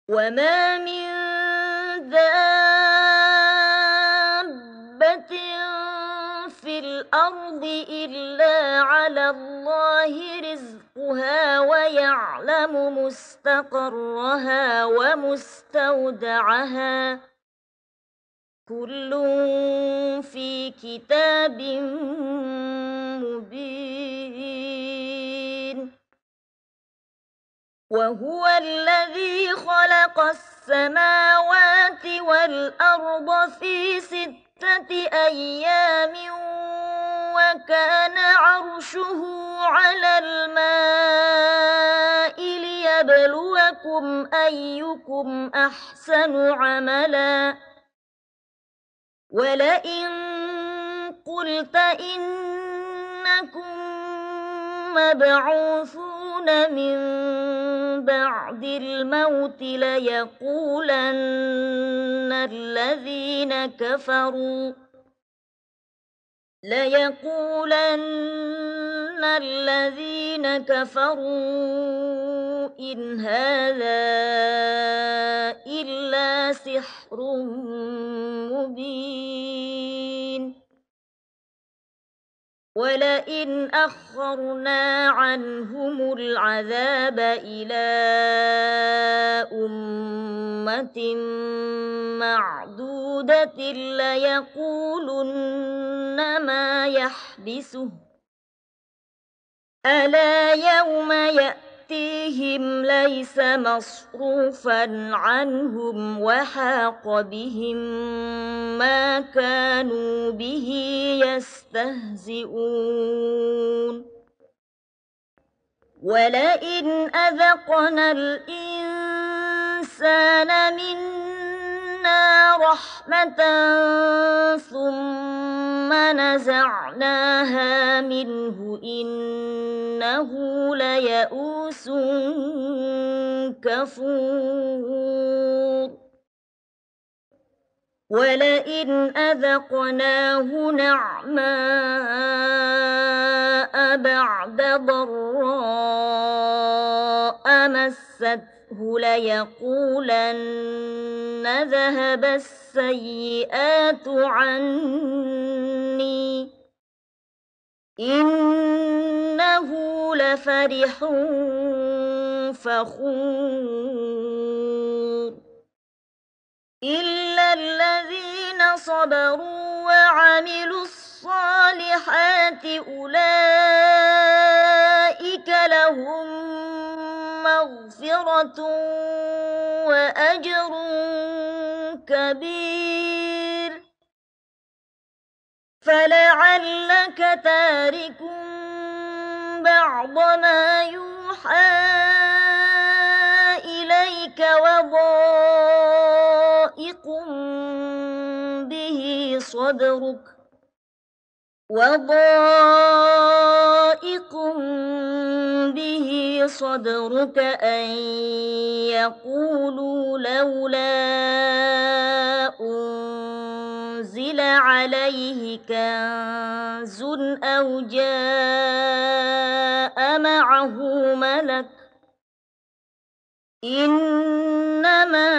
وما من دابة في الأرض إلا على الله رزقها ويعلم مستقرها ومستودعها كل في كتاب مبين. وهو الذي خلق السماوات والأرض في 6 أيام وكان عرشه على الماء ليبلوكم أيكم أحسن عملا ولئن قلت إنكم مبعوثون من بعد الموت ليقولن الذين كفروا إن هذا إلا سحر مبين. ولئن أخرنا عنهم العذاب إلى أمة معدودة ليقولن ما يحبسه ألا يوم يأتيهم ليس مصروفا عنهم وحاق بهم ما كانوا به يستهزئون. ولئن أذقنا الإنسان منا رحمة ثم نزعناها منه إنه ليئوس كفور. ولئن أذقناه نعماء بعد ضراء مسته ليقولن ذهب السيئات عني إنه لفرح فخور. إلا الذين صبروا وعملوا الصالحات أولئك لهم مغفرة وأجر كبير. فلعلك تارك بعض ما يوحى إليك وضائق به صدرك أن يقولوا لولا أنزل عليه كنز أو جاء معه ملك إنما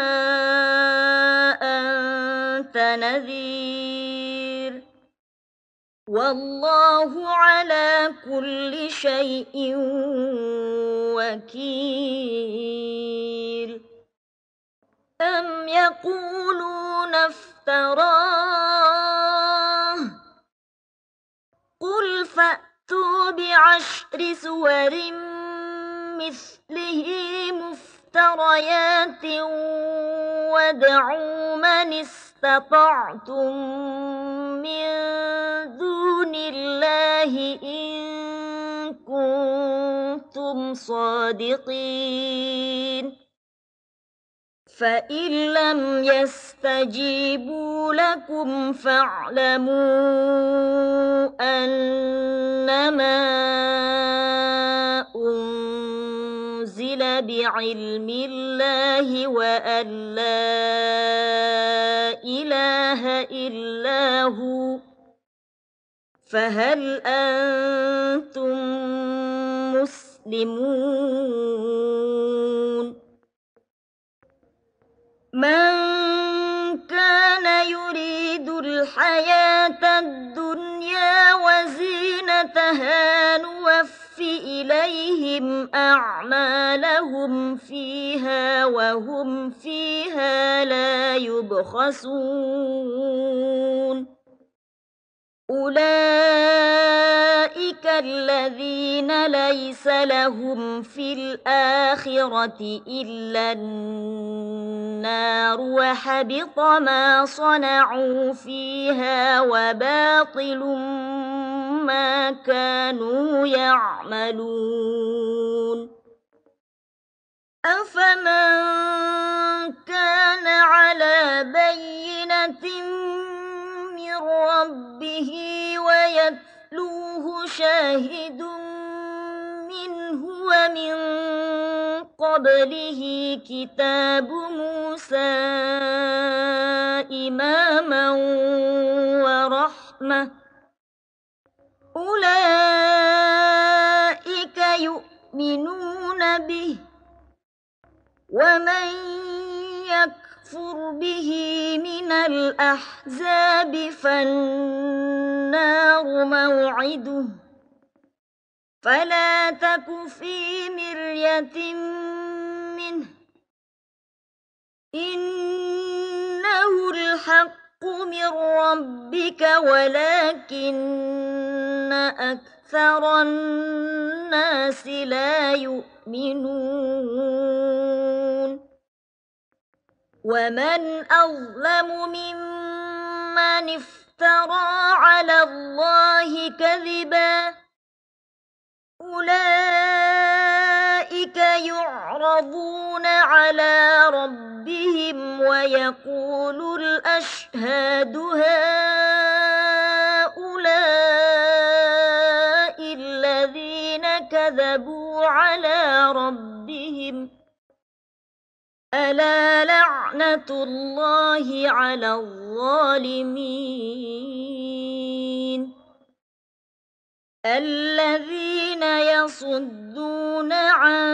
أنت نذير والله على كل شيء وكيل. أم يقولون افتراه قل فأتوا بعشر سور مثله مفتريات وادعوا من استطعتم من دون الله إن كنتم صادقين. فإن لم يستجيبوا لكم فاعلموا أنما أنزل بعلم الله وأن لا إله إلا هو فهل أنتم مسلمون؟ من كان يريد الحياة الدنيا وزينتها نوف إليهم أعمالهم فيها وهم فيها لا يبخسون أولئك الذين ليس لهم في الآخرة إلا النار وحبط ما صنعوا فيها وباطل ما كانوا يعملون أفمن كان على بينة من ربه ويتلوه شاهد منه ومن قبله كتاب موسى إماما ورحمة أولئك يؤمنون به ومن يكفر به من الأحزاب فالنار موعده فلا تك في مرية منه إنه الحق من ربك ولكن أكثر الناس لا يؤمنون ومن أظلم ممن افترى على الله كذبا أولئك يعرضون على ربهم ويقول الأشهاد هؤلاء الذين كذبوا على ربهم ألا لعنة الله على الظالمين الذين يصدون عن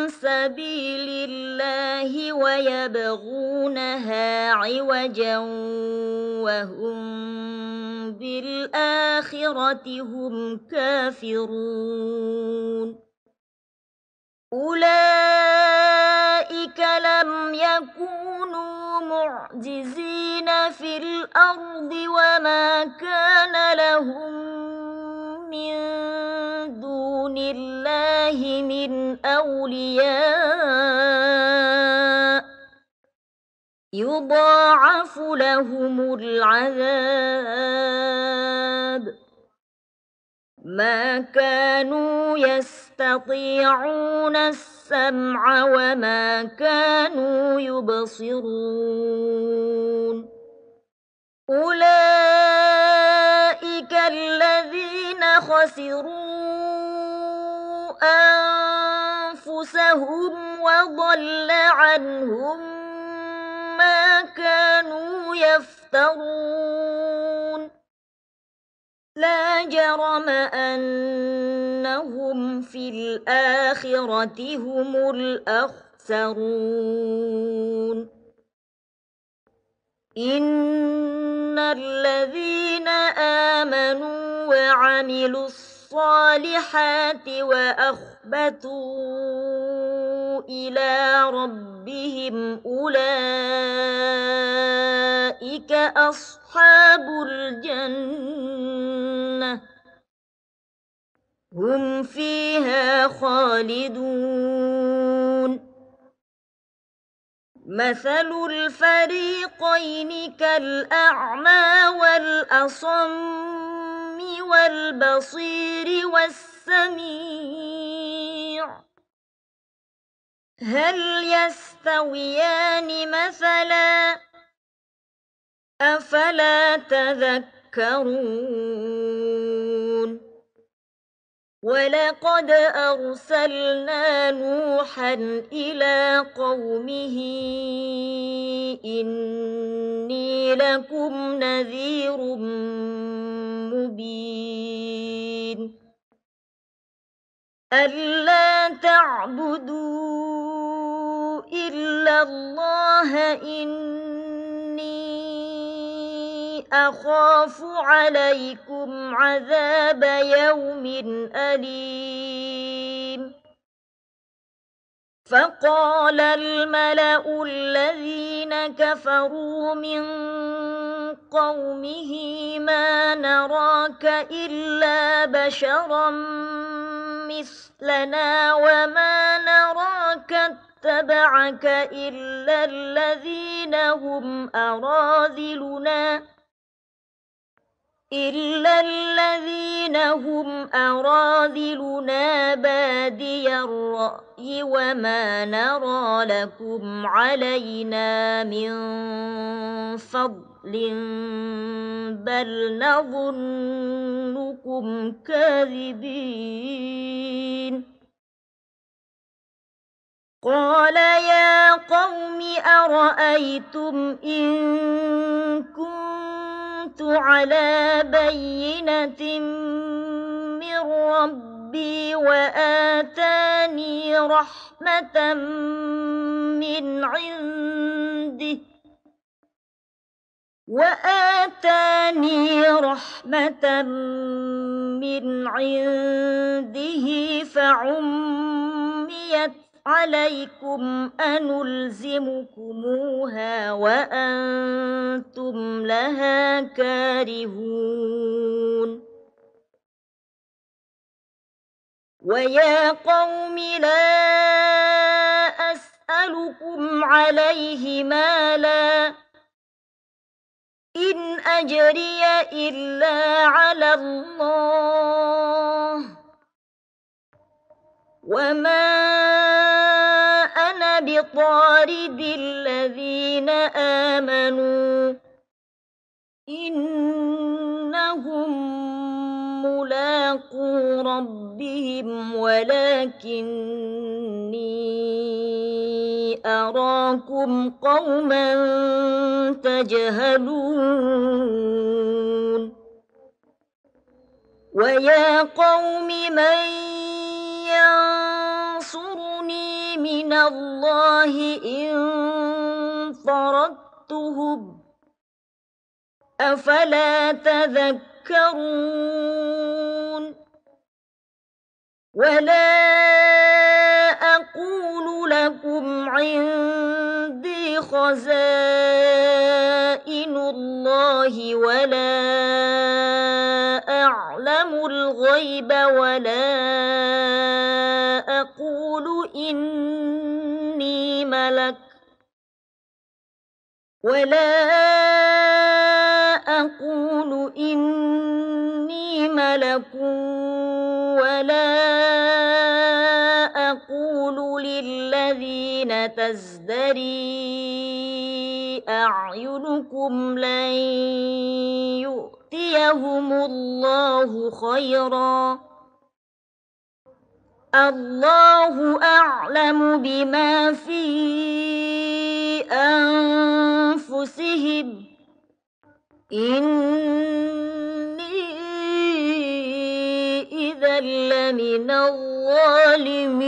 سبيل الله ويبغونها عوجا وهم بالآخرة هم كافرون أولئك لم يكونوا معجزين في الأرض وما كان لهم من دون الله من أولياء يضاعف لهم العذاب ما كانوا يستطيعون السمع وما كانوا يبصرون أولئك الذين خسروا أنفسهم وضل عنهم ما كانوا يفترون لا جرم أنهم في الآخرة هم الأخسرون إن الذين آمنوا وعملوا الصالحات وأخبتوا إلى ربهم أولئك أصحاب الجنة هم فيها خالدون مثل الفريقين كالأعمى والأصم والبصير والسميع هل يستويان مثلا أفلا تذكرون ولقد أرسلنا نوحا إلى قومه إني لكم نذير مبين ألا تعبدوا إلا الله إني أخاف عليكم عذاب يوم أليم فقال الملأ الذين كفروا من قومه ما نراك إلا بشرا مثلنا وما نراك اتبعك إلا الذين هم أراذلنا بادي الرأي وما نرى لكم علينا من فضل بل نظنكم كاذبين قال يا قوم أرأيتم إن كنت على بينة من ربي وآتاني رحمة من عنده فعميت عليكم أنلزمكموها وأنتم لها كارهون ويا قوم لا أسألكم عليه مالا إن أجري إلا على الله وما أنا بطارد الذين آمنوا إنهم ملاقو ربهم ولكني أراكم قوما تجهلون ويا قوم من ينصرني من الله إن طردتهم أفلا تذكرون ولا أقول لكم عندي خزائن الله ولا أعلم الغيب ولا أقول إني ملك ولا أقول للذين تزدري أعينكم لن يؤتيهم الله خيرا الله أعلم بما في أنفسهم إني إذا لمن الظالمين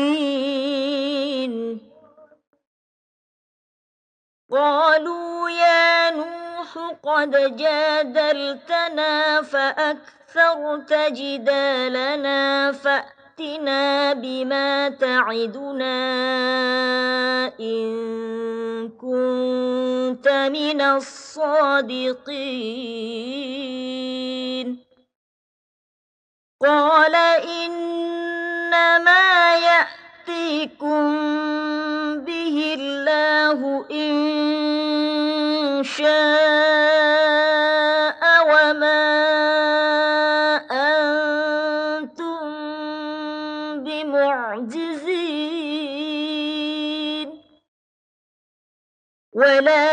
قالوا يا نوح قد جادلتنا فأكثرت جدالنا فأتنا بما تعدنا إن كنت من الصادقين قال إنما يأتيكم به الله إن شاء وما أنتم بمعجزين ولا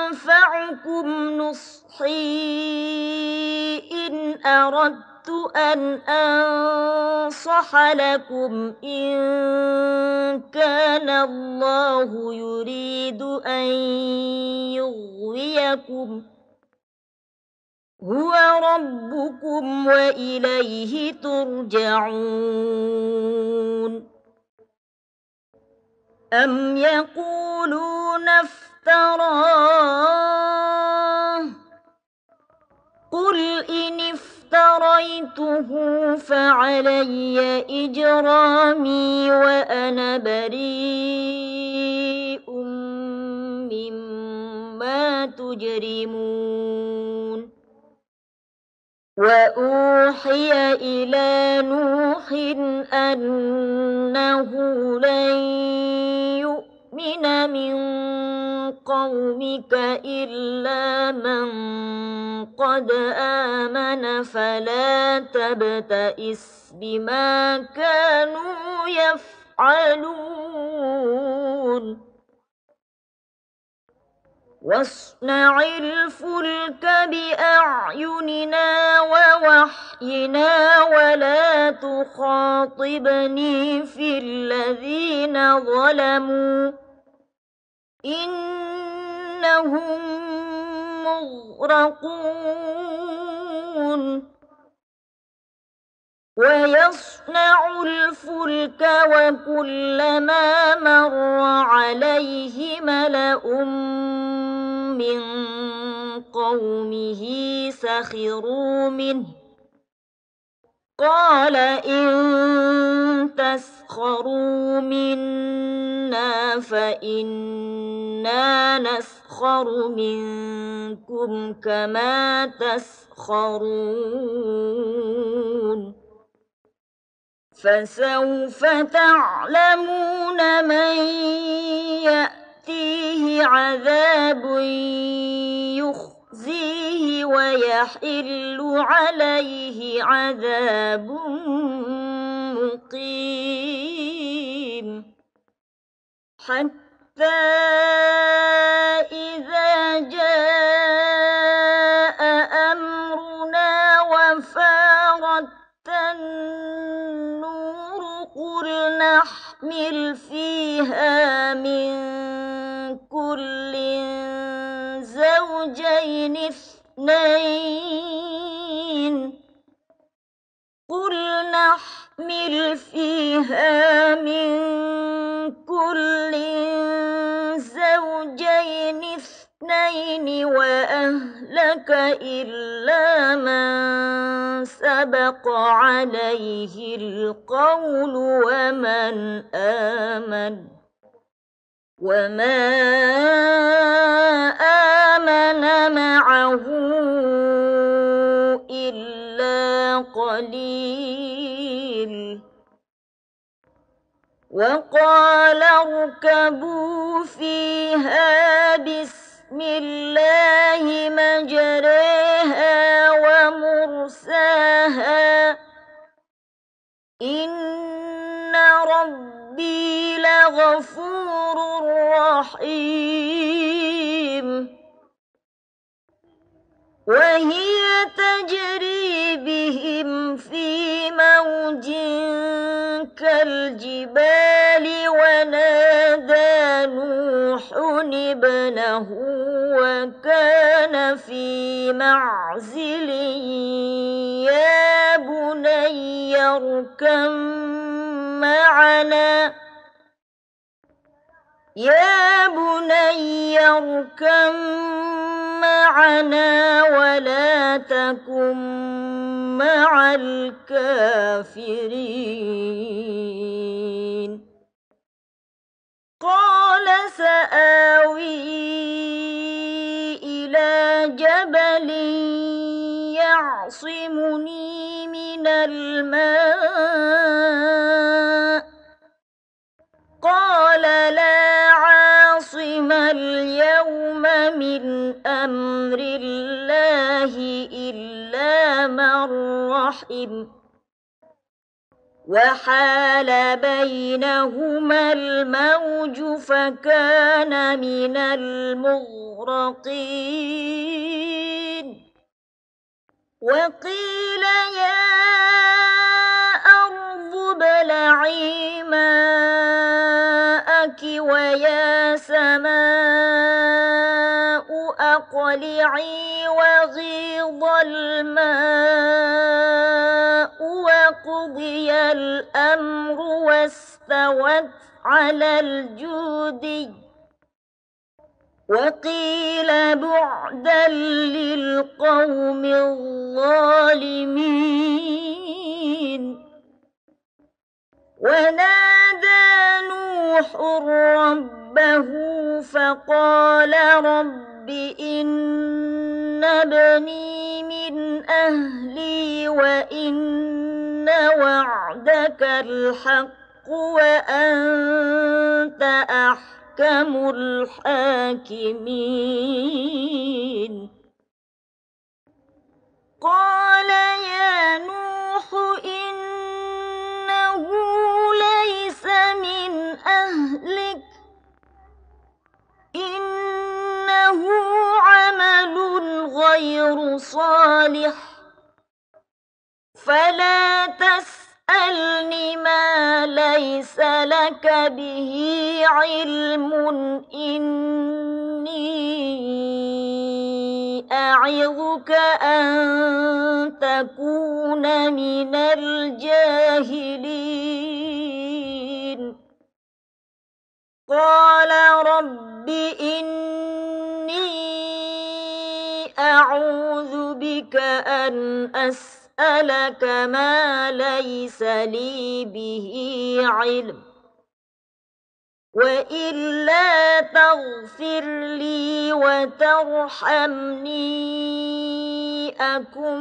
ينفعكم نصحي إن أردت أن أنصح لكم إن كان الله يريد أن يغويكم هو ربكم وإليه ترجعون أم يقولون افتراه قل إن افتريته فعلي إجرامي وأنا بريء مما تجرمون وأوحي إلى نوح أنه لن يؤمن من قومك إلا من قد آمن فلا تبتئس بما كانوا يفعلون واصنع الفلك بأعيننا ووحينا ولا تخاطبني في الذين ظلموا إنهم مغرقون ويصنع الفلك وكلما مر عليه ملأ من قومه سخروا منه قال إن تسخروا منا فإنا نسخر منكم كما تسخرون فسوف تعلمون من يأتيه عذاب يخزيه ويحل عليه عذاب مقيم حتى إذا جاء أمرنا وفارت النور قل نحمل فيها من كل زوجين اثنين وأهلك إلا من سبق عليه القول وما آمن معه إلا قليل وقال اركبوا فيها بسم الله مجريها ومرساها إن ربي لغفور رحيم وهي تجري بهم في موج كالجبال ونادى نوح ابنه وكان في معزل يا بني اركب معنا ولا تكن مع الكافرين قال سآوي إلى جبل يعصمني من الماء قال لا عاصم اليوم من أمر الله إلا من رحم وحال بينهما الموج فكان من المغرقين وقيل يا أرض ابلعي ماءك ويا سماء أقلعي وغيض الماء وقضي الأمر واستوت على الجودي وقيل بعدا للقوم الظالمين ونادى نوح ربه فقال رب إن ابني من أهلي وإن وعدك الحق وأنت أحكم الحاكمين قال يا نوح إنه ليس من أهلك إنه عمل غير صالح فلا تسألني ما ليس لك به علم إني أعظك أن تكون من الجاهلين قال رب إني أعوذ بك أن أسألك ما ليس لي به علم وإلا تغفر لي وترحمني أكن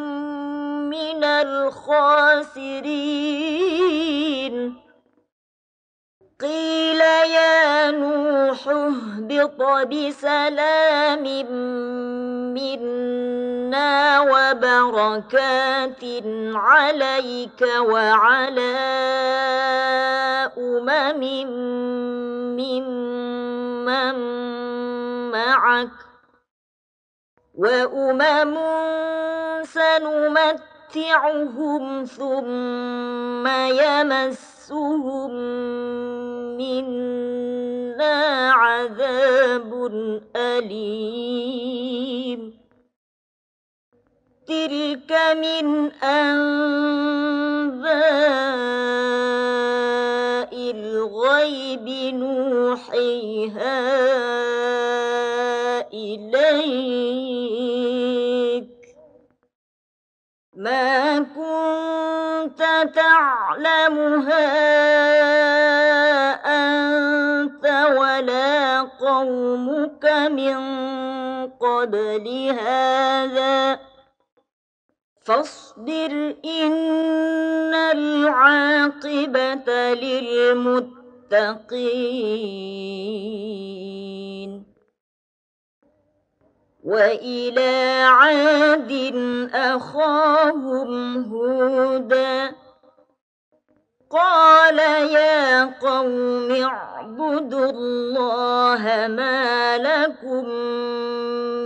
من الخاسرين قيل يا نوح اهبط بسلام منا وبركات عليك وعلى أمم ممن معك وأمم سنمتعهم ثم يمسهم منا عذاب أليم تلك من أنباء الغيب نوحيها إليك ما كنت تعلمها أنت ولا قومك من قبل هذا فاصبر إن العاقبة للمتقين وإلى عاد أخاهم هودا قال يا قوم اعبدوا الله ما لكم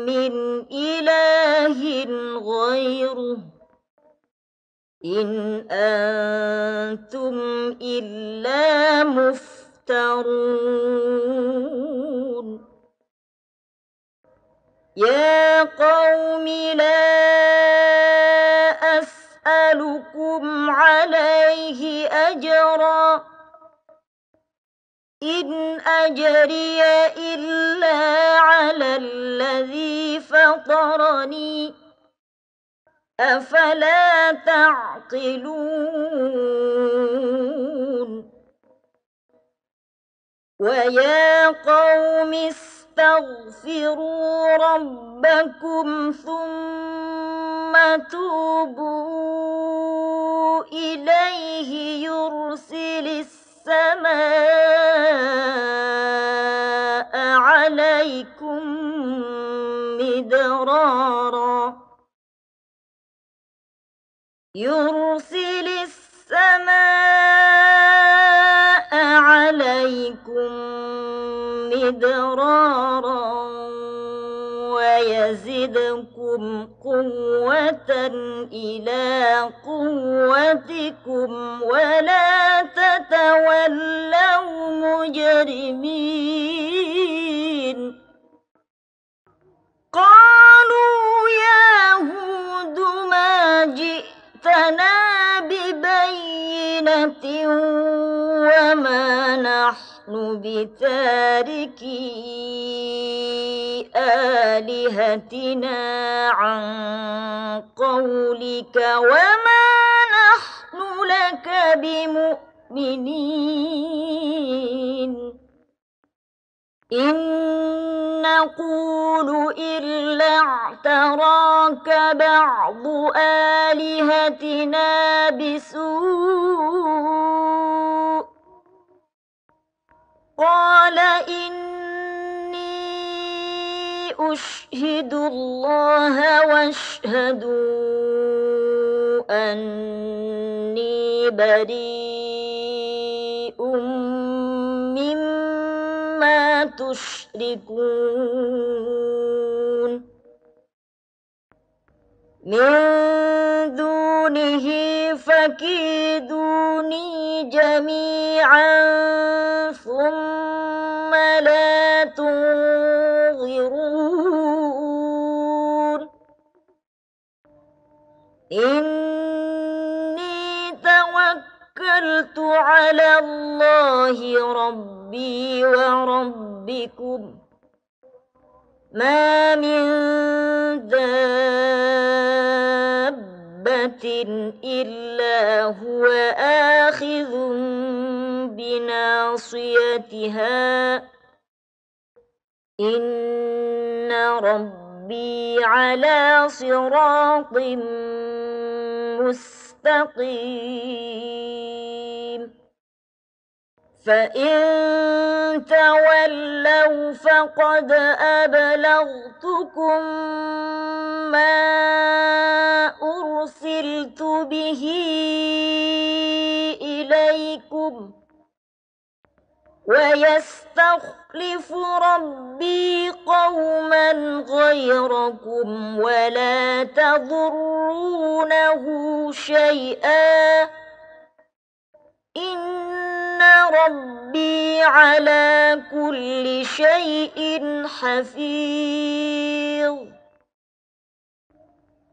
من إله غيره إن أنتم إلا مفترون يا قوم لا أسألكم عليه أجرا إن أجري إلا على الذي فطرني أفلا تعقلون ويا قوم استغفروا ربكم ثم توبوا إليه يرسل السماء عليكم مدرارا يرسل السماء عليكم مدرارا ويزدكم قوة إلى قوتكم ولا تتولوا مجرمين قالوا يا هود ما جئتنا ببينة وما نحن بتاركي بآلهتنا عن قولك وما نحن لك بمؤمنين إن نقول إلا اعتراك بعض آلهتنا بسوء قال إني أشهد الله واشهدوا أني بريء مما تشركون من دونه فكيدوني جميعا ثم لا تنظرون إني توكلت على الله ربي وربكم ما من دابة إلا هو آخذ بناصيتها إن ربي على صراط مستقيم فإن تولوا فقد أبلغتكم ما أرسلت به إليكم ويستخلف ربي قوما غيركم ولا تضرونه شيئا إن ربي على كل شيء حفيظ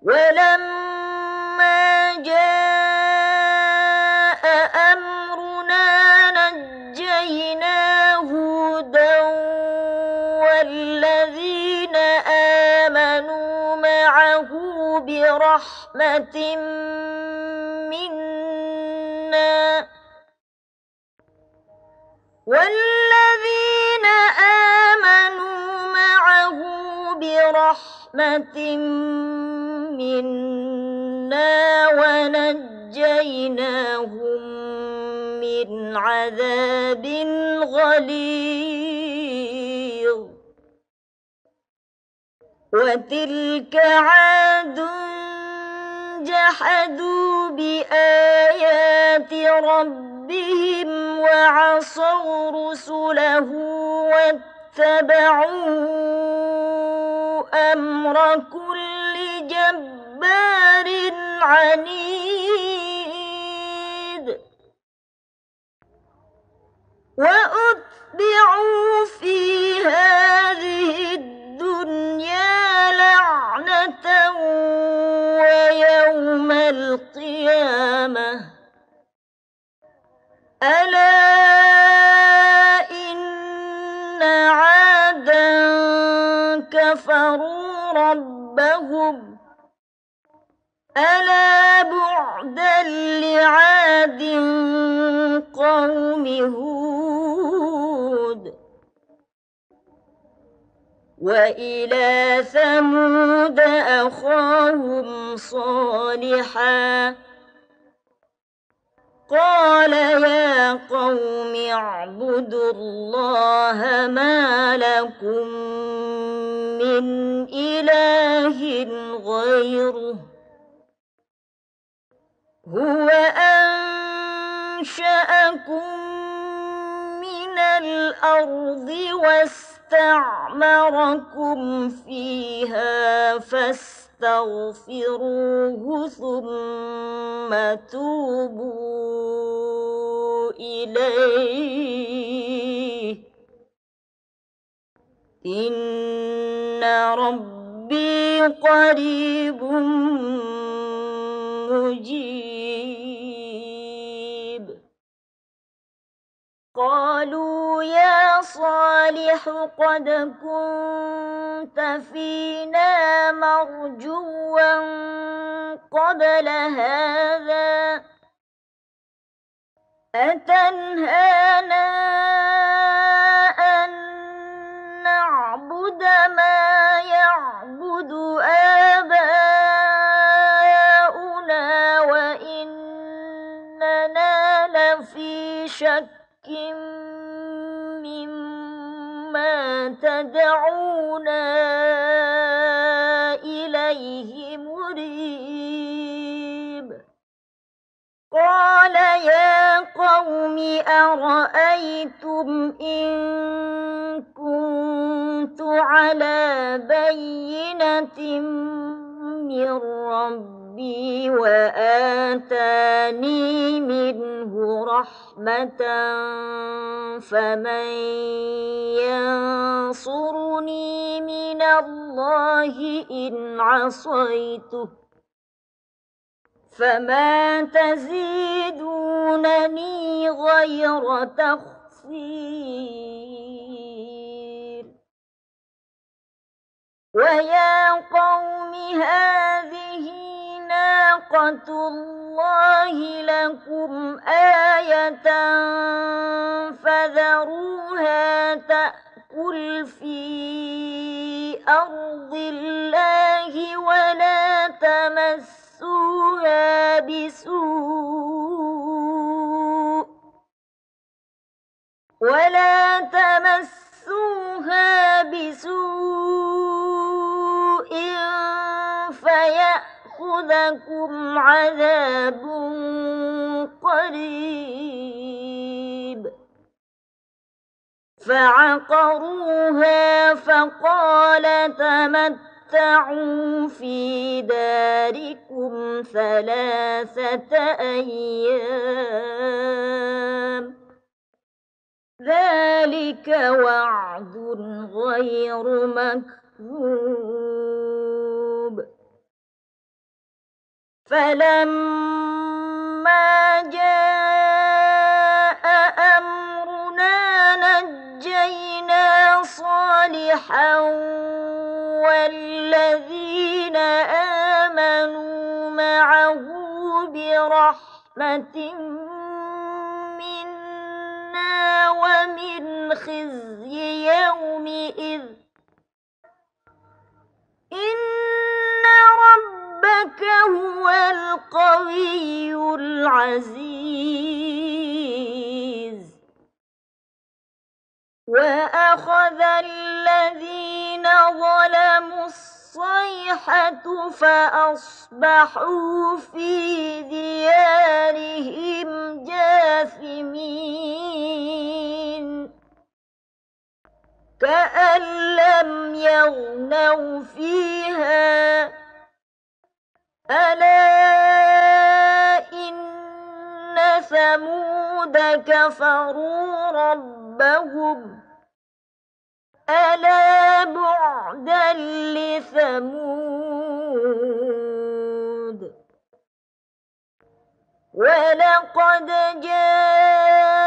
ولما جاء أمرنا نجينا هودا والذين آمنوا معه برحمة منا والذين آمنوا معه برحمة منا ونجيناهم من عذاب غليظ وتلك عاد جحدوا بآيات ربهم وعصوا رسله واتبعوا أمر كل جبار عنيد وأتبعوا في هذه الدنيا لعنة ويوم القيامة ألا إن عادا كفروا ربهم ألا بعدا لعاد قوم هود وإلى ثمود أخاهم صالحا قال يا قوم اعبدوا الله ما لكم من إله غيره هو أنشأكم من الأرض واستعمركم فيها فاستغفروه ثم توبوا إليه إن ربي قريب مجيب قالوا يا صالح قد كنت فينا مرجوا قبل هذا أتنهانا أن نعبد ما يعبد آباؤنا وإننا لفي شك مما تدعونا إليه مريب قال يا قوم أرأيتم إن كنت على بينة من ربي وآتاني منه رحمة فمن ينصرني من الله إن عصيته فما تزيدونني غير تخسير ويا قوم هذه ناقة الله لكم آية فذروها تأكل في أرض الله ولا تمسوها بسوء فيأخذكم عذاب قريب فعقروها فقال تمتعوا في داركم 3 أيام ذلك وعد غير مكذوب فلما جاء أمرنا نجينا صالحا والذين آمنوا معه برحمة منا ومن خزي يومئذ إن ربك هو القوي العزيز وأخذ الذين ظلموا الصيحة فأصبحوا في ديارهم جاثمين كأن لم يغنوا فيها ألا إن ثمود كفروا ربهم ألا بعدا لثمود ولقد جاءت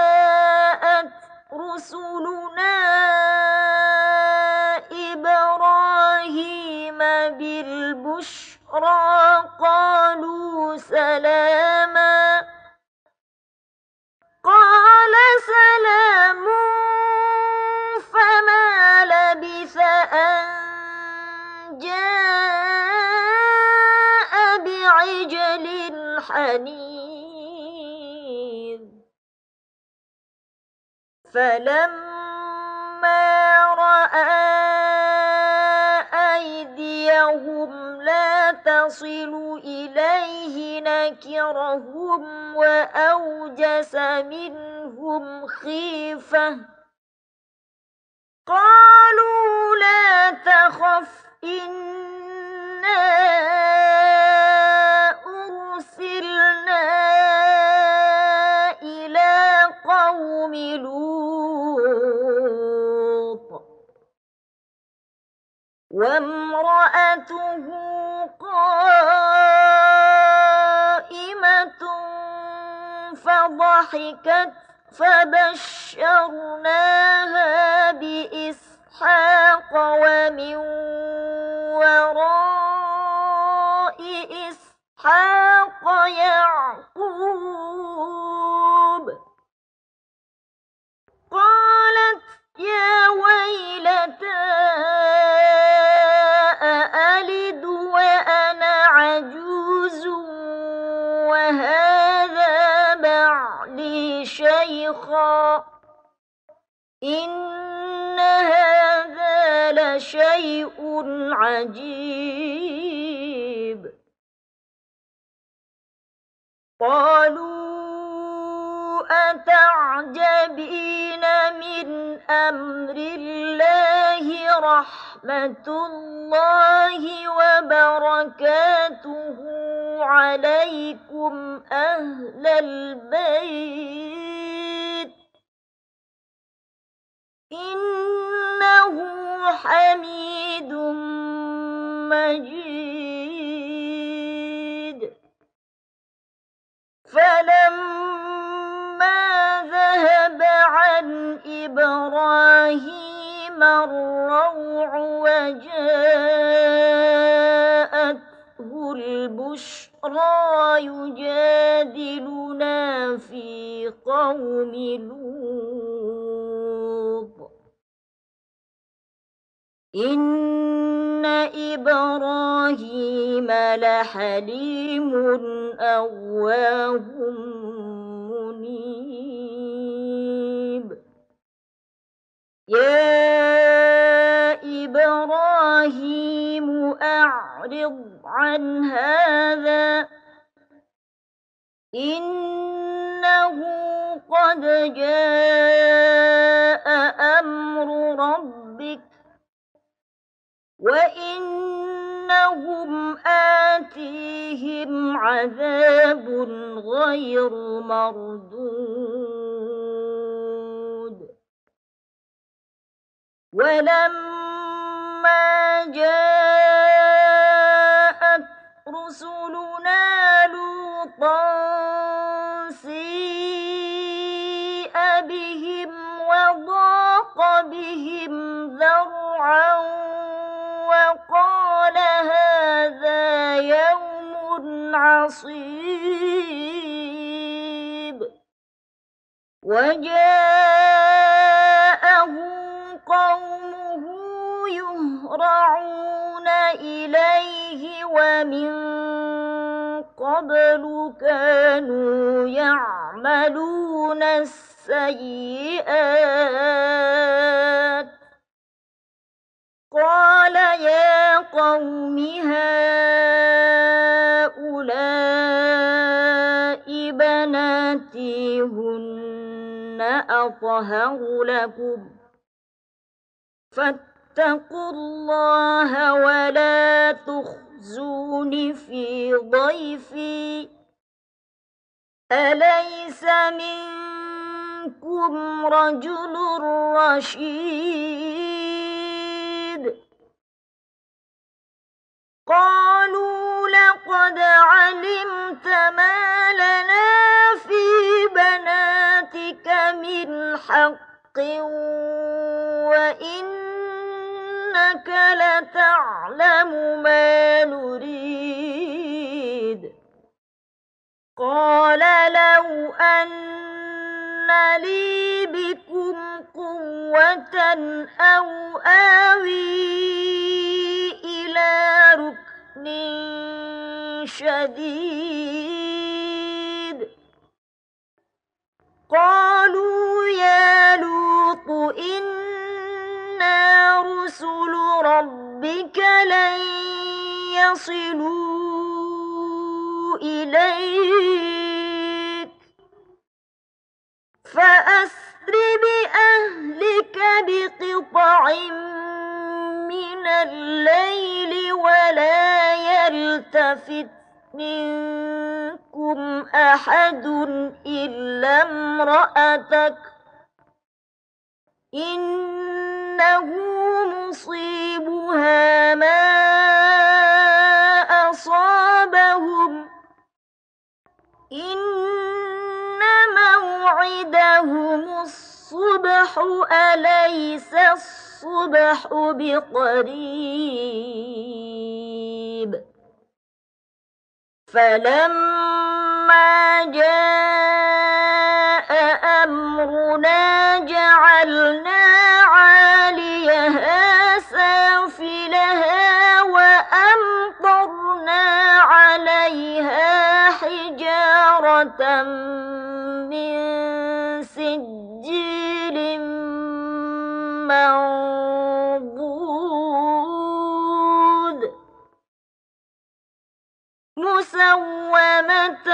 رسلنا إبراهيم بالبشرى قالوا سلاما قال سلام فما لبث أن جاء بعجل حنيذ فلما رأى أيديهم لا تصل إليه نكرهم وأوجس منهم خيفة قالوا لا تخف إنا أرسلنا إلى قوم لوط وامرأته قائمة فضحكت فبشرناها بإسحاق ومن وراء إسحاق يعقوب. قالت يا ويلتى أألد وأنا عجوز وهذا بعلي شيخا إن هذا لشيء عجيب. قالوا أتعجبين من أمر الله رحمة الله وبركاته عليكم أهل البيت إنه حميد مجيد. فلما ذهب عن إبراهيم الروع وجاءته البشرى يجادلنا في قوم لوط إن إبراهيم لحليم أواه منيب. يا إبراهيم أعرض عن هذا إنه قد جاء أمر ربك وإنهم آتيهم عذاب غير مردود. ولما جاءت رسلنا لوطا سيء بهم وضاق بهم ذرعا وقال هذا يوم عصيب. وجاءه قومه يهرعون إليه ومن قبل كانوا يعملون السيئات. قال يا قوم هؤلاء بناتي هن أطهر لكم فاتقوا الله ولا تخزون في ضيفي أليس منكم رجل رشيد. قالوا لقد علمت ما لنا في بناتك من حق وإنك لتعلم ما نريد. قال لو أن لي بكم قوة أو آوي إلى ركن شديد. قالوا يا لوط إنا رسل ربك لن يصلوا إليك فأسر بأهلك بقطع من الليل ولا يلتفت منكم أحد إلا امرأتك إنه مصيبها ما أصابهم إن موعدهم موعدهم الصبح أليس الصبح بقريب فلما جاء أمرنا جعلنا عاليها سافلها وأمطرنا عليها حجارة من سجيل منضود مسومة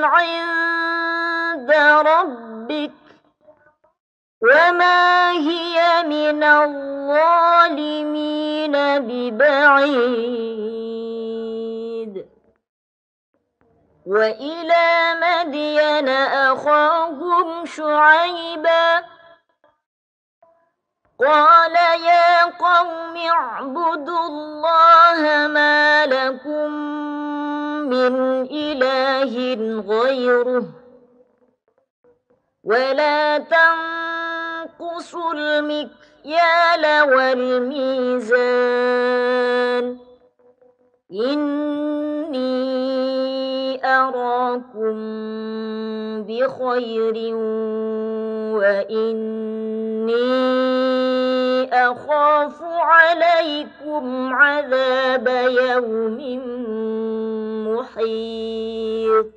عند ربك وما هي من الظالمين ببعيد وإلى مدين أخاهم شعيبا قال يا قوم اعبدوا الله ما لكم من إله غيره ولا تنقصوا المكيال والميزان إني أراكم بخير وإني أخاف عليكم عذاب يوم محيط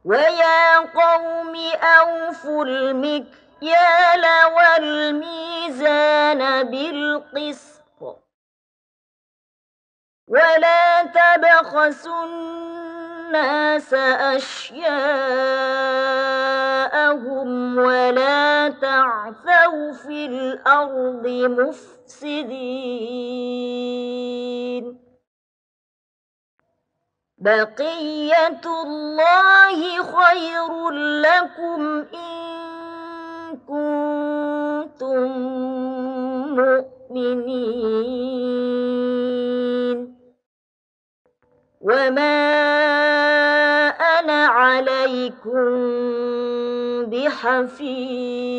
ويا قوم أوفوا المكيال والميزان بالقسط ولا تبخسوا الناس أشياءهم ولا تعثوا في الأرض مفسدين بقية الله خير لكم إن كنتم مؤمنين وما أنا عليكم بحفيظ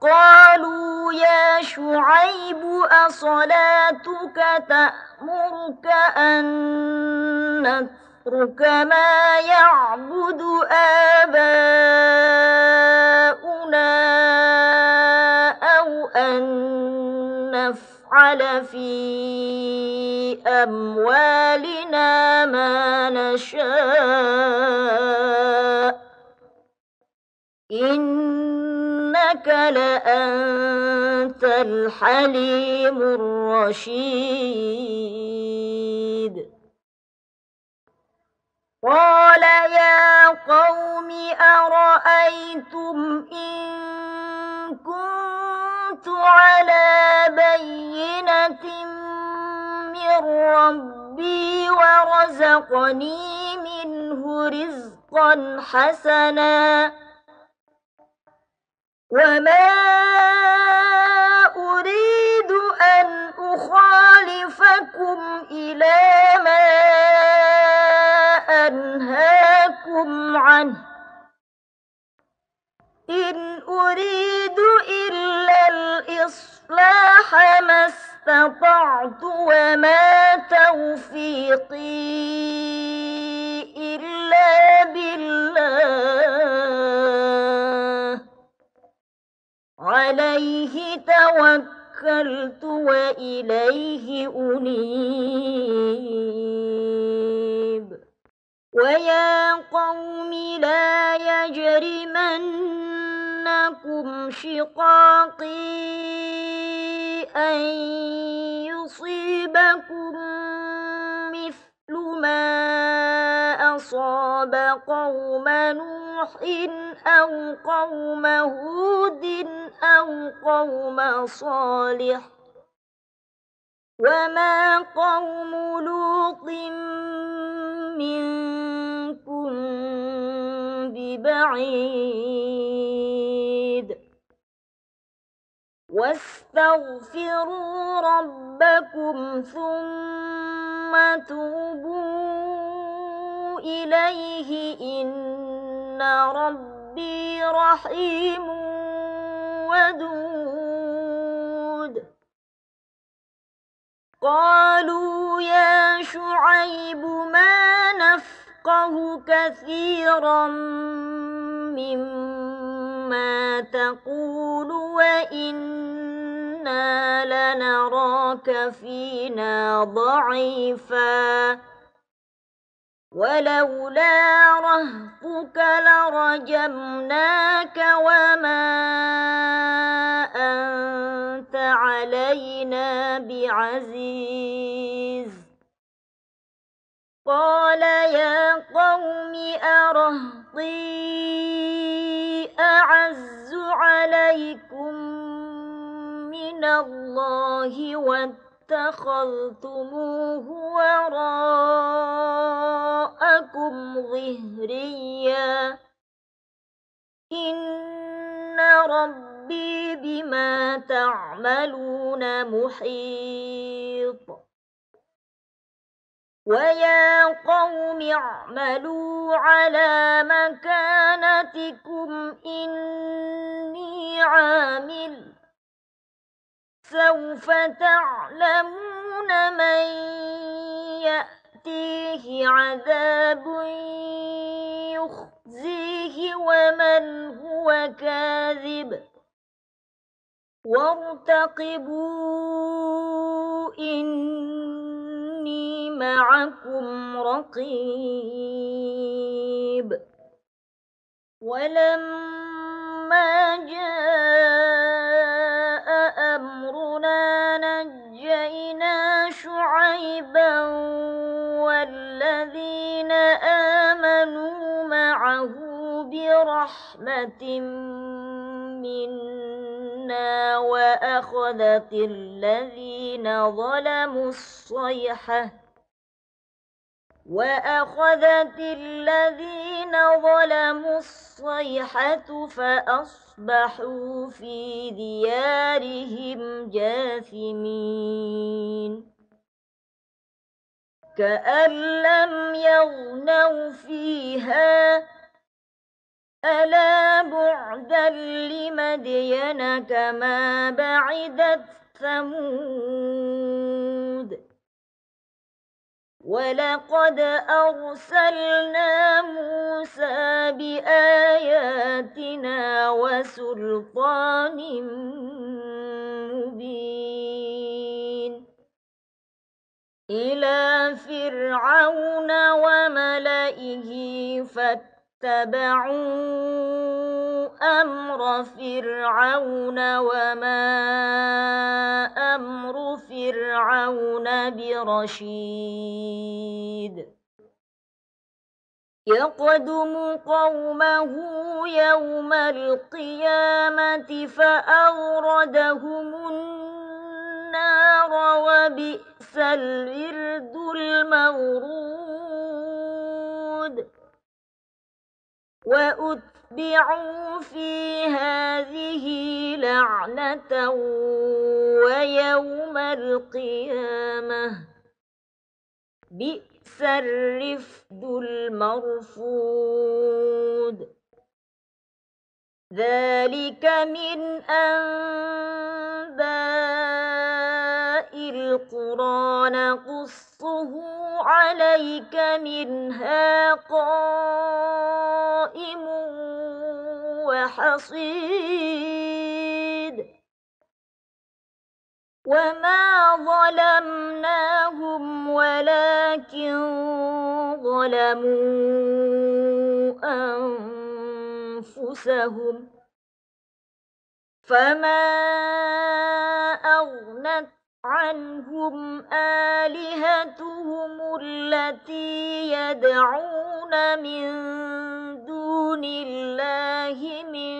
قالوا يا شعيب أصلاتك تأمرك أن نترك ما يعبد آباؤنا أو أن نفعل في أموالنا ما نشاء إنك لأنت الحليم الرشيد قال يا قوم أرأيتم إن كنت على بينة من ربي ورزقني منه رزقا حسنا وما أريد أن أخالفكم إلى ما أنهاكم عنه إن أريد إلا الإصلاح ما استطعت وما توفيقي إلا بالله عليه توكلت وإليه أنيب ويا قوم لا يجرمنكم شقاقي أن يصيبكم مثل ما أصاب قوم نوح أو قوم هود أو قوم صالح وما قوم لوط منكم ببعيد واستغفروا ربكم ثم توبوا إليه إن ربي رحيم ودود قالوا يا شعيب ما نفقه كثيرا مما تقول وإنا لنراك فينا ضعيفا ولولا رهطك لرجمناك وما أنت علينا بعزيز قال يا قوم أرهطي أعز عليكم من الله واتخذتموه وراءكم ظهريا إن ربي بما تعملون محيط ويا قوم اعملوا على مكانتكم إني عامل سوف تعلمون من يأتيه عذاب يخزيه ومن هو كاذب وارتقبوا إني معكم رقيب ولما جاء أمرنا نجينا شعيبا والذين آمنوا معه برحمة منا وأخذت الذين ظلموا الصيحة فأصبحوا في ديارهم جاثمين كأن لم يغنوا فيها ألا بعدا لمدين كما بعدت ثمود ولقد أرسلنا موسى بآياتنا وسلطان مبين إلى فرعون وملئه فاتبعوا أمر فرعون وما أمر فرعون برشيد يقدم قومه يوم القيامة فأوردهم النار وبئس الورد المورود وأتبعوا في هذه لعنة ويوم القيامة بئس الرفد المرفود ذلك من أنباء القرى نقصه عليك منها قائم وحصيد وما ظلمناهم ولكن ظلموا أنفسهم فما أغنت عنهم آلهتهم التي يدعون من دون الله من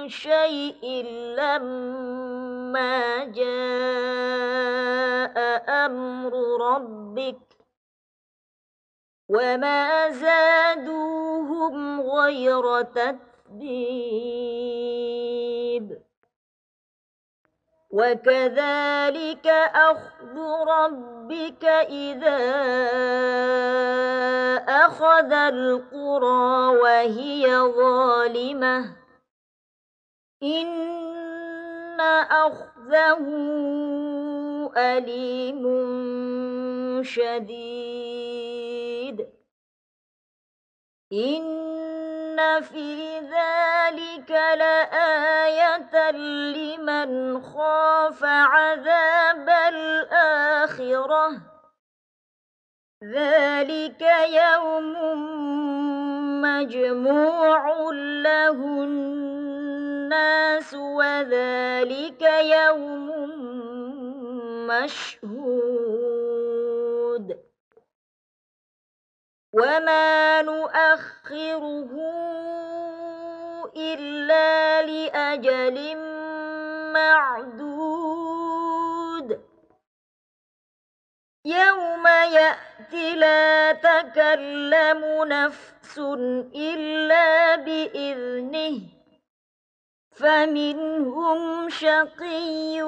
شيء لما جاء أمر ربك وما زادوهم غير تتبيب وكذلك أخذ ربك إذا أخذ القرى وهي ظالمة إن أخذه أليم شديد إن في ذلك لآية لمن خاف عذاب الآخرة ذلك يوم مجموع له الناس وذلك يوم مشهود وما نؤخره إلا لأجل معدود يوم يأتي لا تكلم نفس إلا بإذنه فمنهم شقي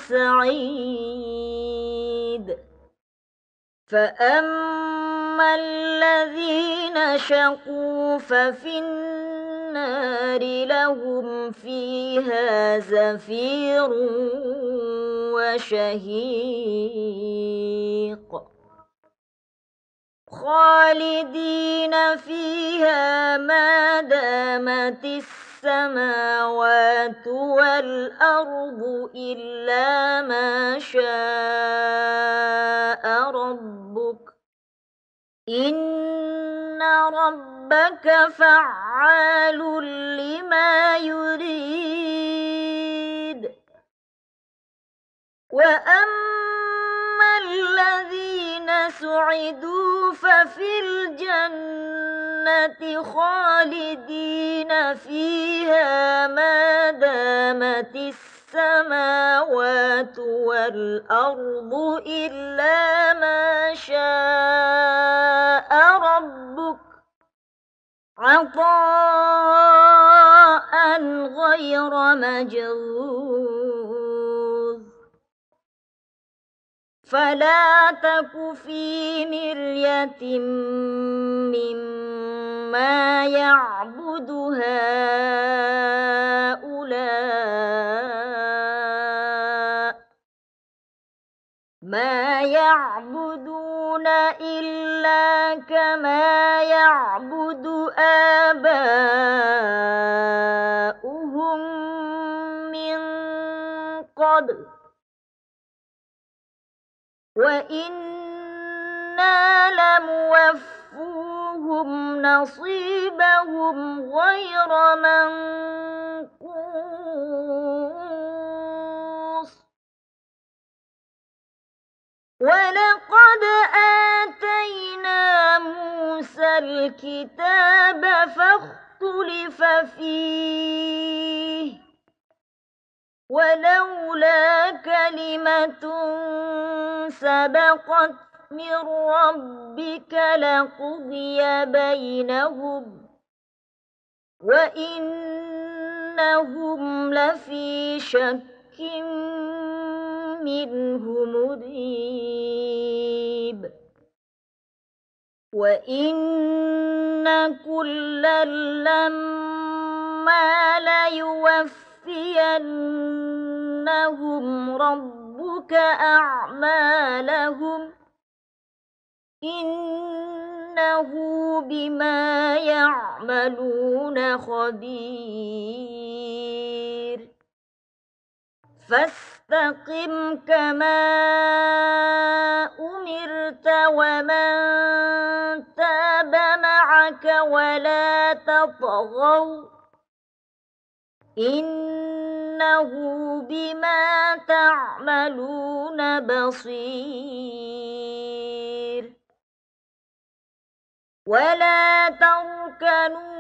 وسعيد فأما الذين شقوا ففي النار لهم فيها زفير وشهيق خالدين فيها ما دامت السماوات والأرض إلا ما شاء ربك إن ربك فعال لما يريد وأما الذين سعدوا ففي الجنة خالدين فيها ما دامت السماوات والأرض إلا ما شاء ربك عطاء غير مجذوذ فلا تك في مرية مما يعبد هؤلاء ما يعبدون إلا كما يعبد آباؤهم من قبل وإنا لموفوهم نصيبهم غير منقوص ولقد آتينا موسى الكتاب فاختلف فيه ولولا كلمة سبقت من ربك لقضي بينهم وإنهم لفي شك منه مريب وإن كلا لما ليوفينهم ربك أعمالهم إنه بما يعملون خبير فاستقم كما أمرت ومن تاب معك ولا تطغوا إنه بما تعملون بصير ولا تركنوا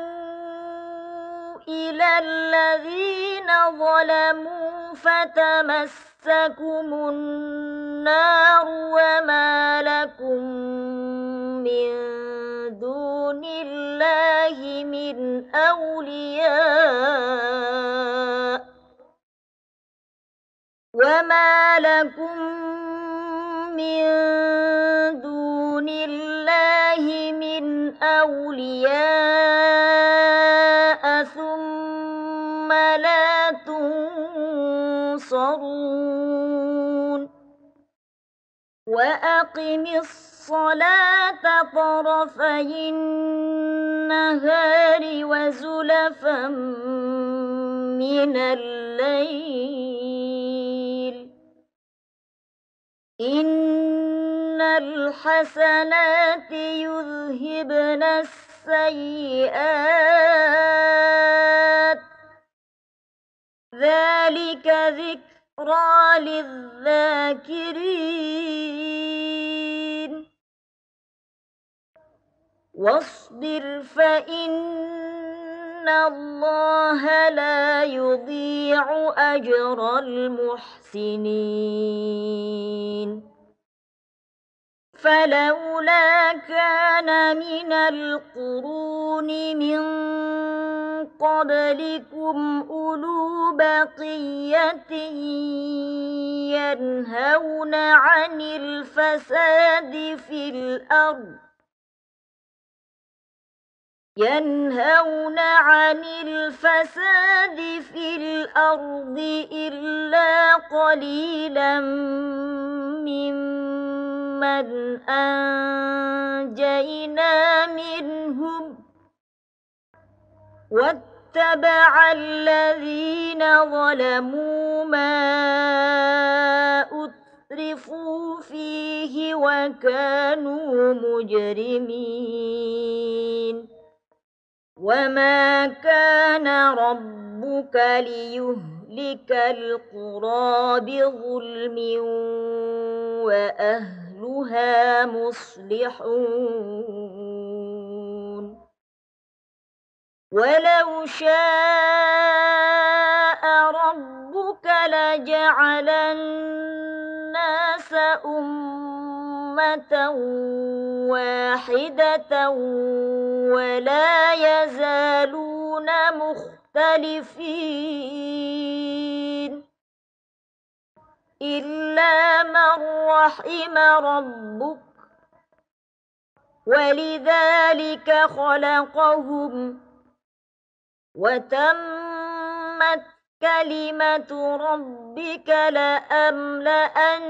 إلى الذين ظلموا فتمسكم النار وما لكم من دون الله من أولياء وما لكم من دون الله من أولياء ثم لا تنصرون وأقم الصلاة طرفي النهار وزلفا من الليل إن الحسنات يذهبن السيئات ذلك ذكرى للذاكرين واصبر فإن الله لا يضيع أجر المحسنين فلولا كان من القرون من قبلكم أولو بقية ينهون عن الفساد في الأرض إلا قليلا ممن أنجينا منهم واتبع الذين ظلموا ما أترفوا فيه وكانوا مجرمين وما كان ربك ليهلك القرى بظلم وأهلها مصلحون ولو شاء ربك لجعل الناس أمة واحدة ولا يزالون مختلفين إلا من رحم ربك ولذلك خلقهم وتمت كلمة ربك لأملأن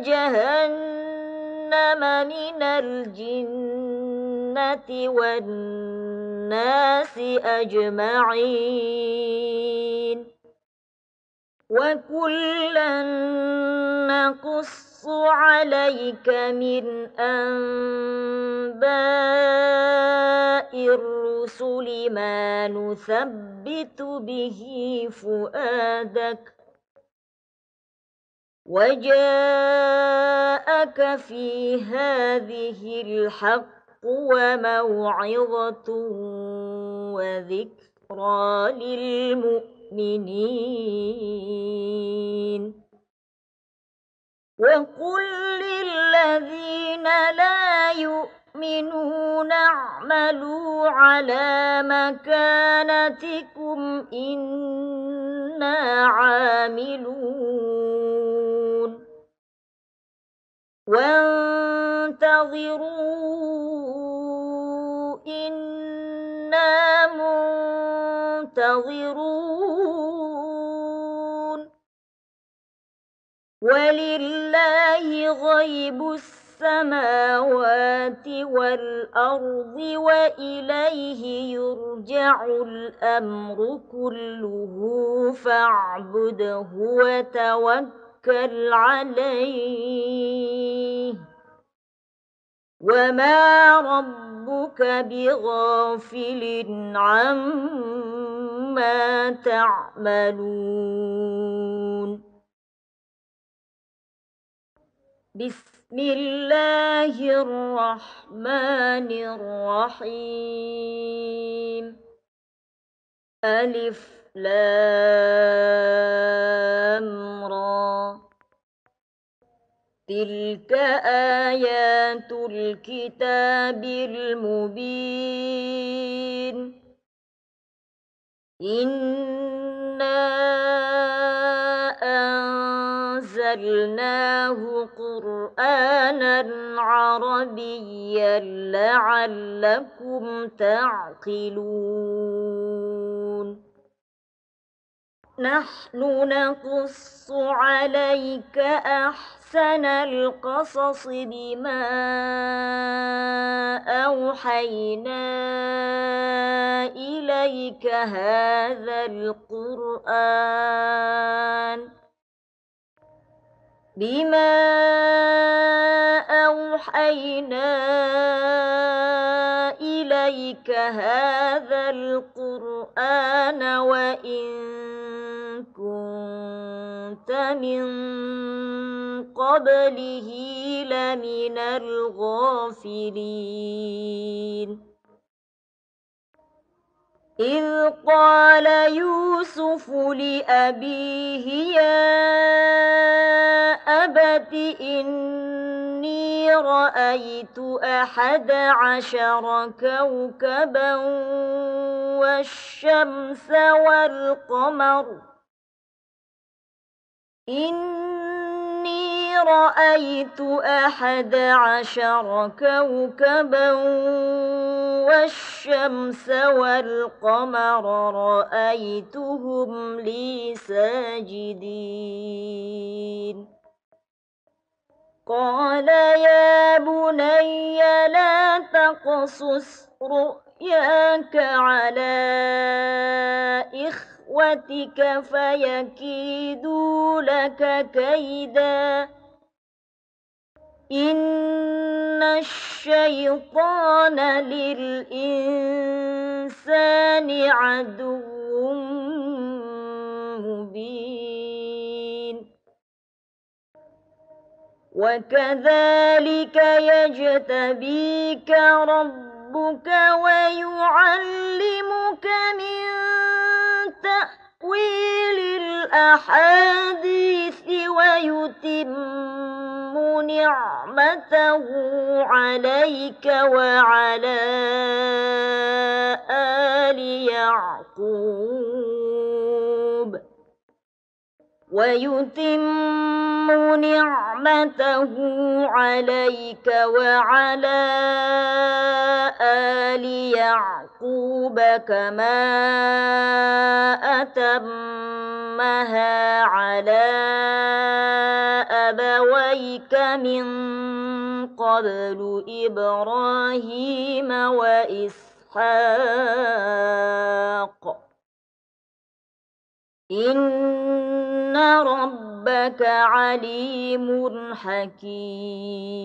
جهنم من الجنة والناس أجمعين وكلا نقص عليك من أنباء الرسل ما نثبت به فؤادك وجاءك في هذه الحق وموعظة وذكرى للمؤمنين وقل للذين لا يؤمنون اعملوا على مكانتكم إنا عاملون وانتظروا إنا منتظرون ولله غيب السماوات والأرض وإليه يرجع الأمر كله فاعبده وتوكل عليه وما ربك بغافل عما تعملون بسم الله الرحمن الرحيم ألف لام را تلك آيات الكتاب المبين إنا جعلناه قرآنا عربيا لعلكم تعقلون نحن نقص عليك أحسن القصص بما أوحينا إليك هذا القرآن وإن كنت من قبله لمن الغافلين إذ قال يوسف لأبيه يا أبت إني رأيت 11 كوكبا والشمس والقمر إني رأيت 11 كوكبا والشمس والقمر رأيتهم لي ساجدين قال يا بني لا تقصص رؤياك على إخوتك فيكيدوا لك كيدا إن الشيطان للإنسان عدو مبين وكذلك يجتبيك ربك ويعلمك من تأويل الأحاديث ويتم نعمته عليك وعلى آل يعقوب كما أتمها على أبويك من قبل إبراهيم وإسحاق إن ربك عليم حكيم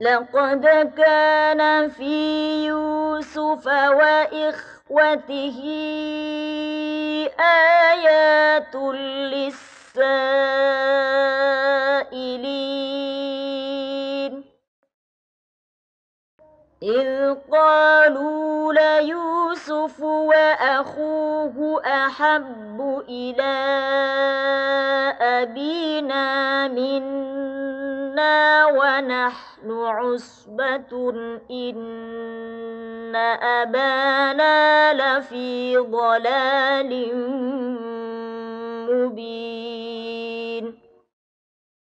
لقد كان في يوسف وإخوته آيات للسائلين إذ قالوا ليوسف وأخوه أحب إلى أبينا منا ونحن عصبة إن أبانا لفي ضلال مبين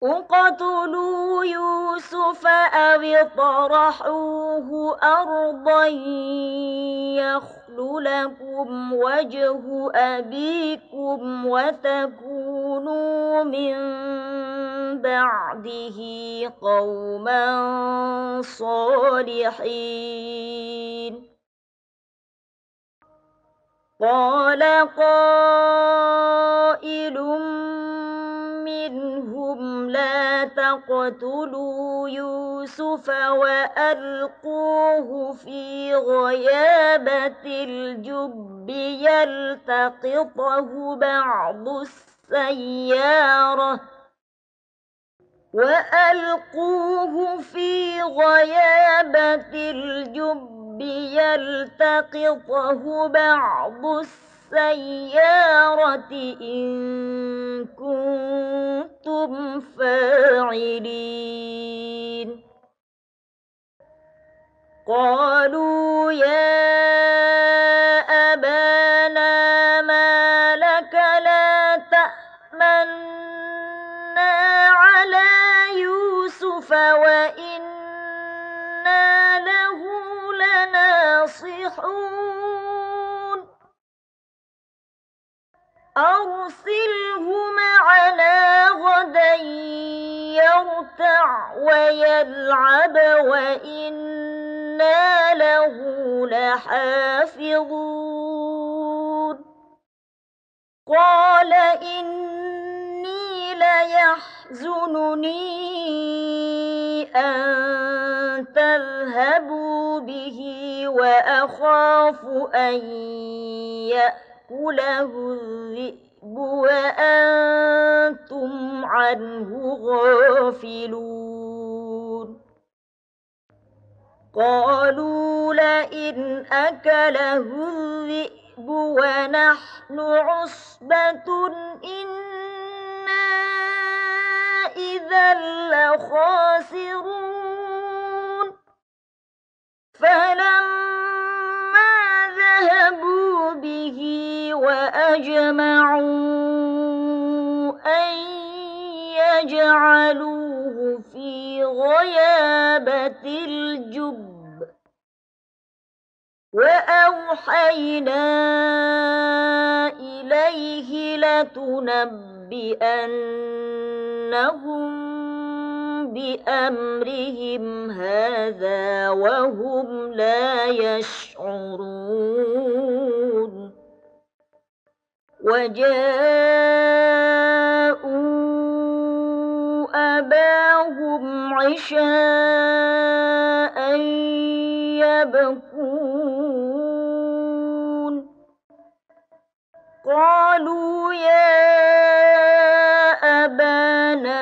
اقتلوا يوسف أو اطرحوه أرضا يخل لكم وجه أبيكم وتكونوا من بعده قوما صالحين قال قائل منهم لا تقتلوا يوسف وألقوه في غيابة الجب يلتقطه بعض السيارة إن كنتم فاعلين قالوا يا أبانا ما لك لا تأمنا يصبحون أرسله معنا غدا يرتع ويلعب وإنا له لحافظون قال إني ليحزنني أن تذهبوا به وأخاف أن يأكله الذئب وأنتم عنه غافلون قالوا لئن أكله الذئب ونحن عصبة إنا إذا لخاسرون فلما ذهبوا به وأجمعوا أن يجعلوه في غيابة الجب وأوحينا إليه لتنبئنهم بأمرهم هذا وهم لا يشعرون وجاءوا أباهم عشاء يبكون قالوا يا أبانا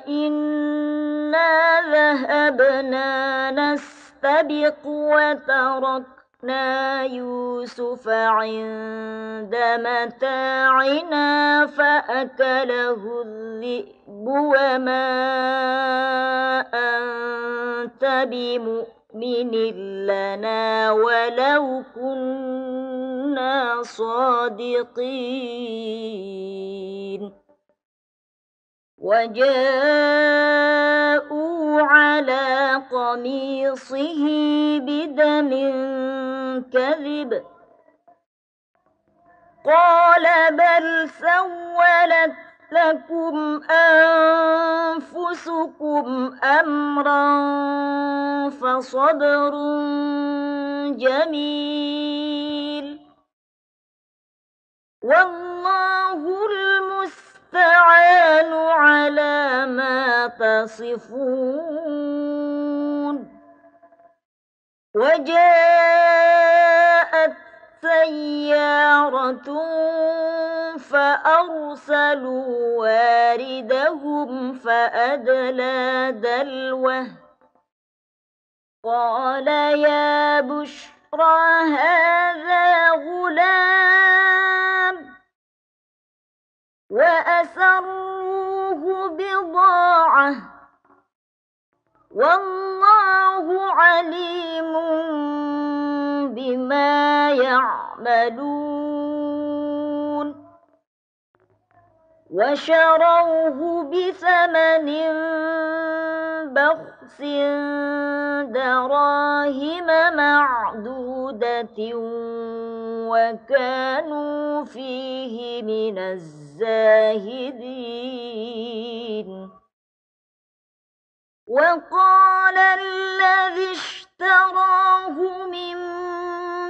إنا ذهبنا نستبق وتركنا يوسف عند متاعنا فأكله الذئب وما أنت بمؤمن لنا ولو كنا صادقين وجاءوا على قميصه بدم كذب قال بل سولت لكم أنفسكم أمرا فصبر جميل والله المستعان على ما تصفون وجاءت سيارة فأرسلوا واردهم فأدلى دلوه قال يا بشرى هذا غلام وأسروه بضاعة والله عليم بما يعملون وشروه بثمن بخس دراهم معدودة وكانوا فيه من الزاهدين وقال الذي اشتراه من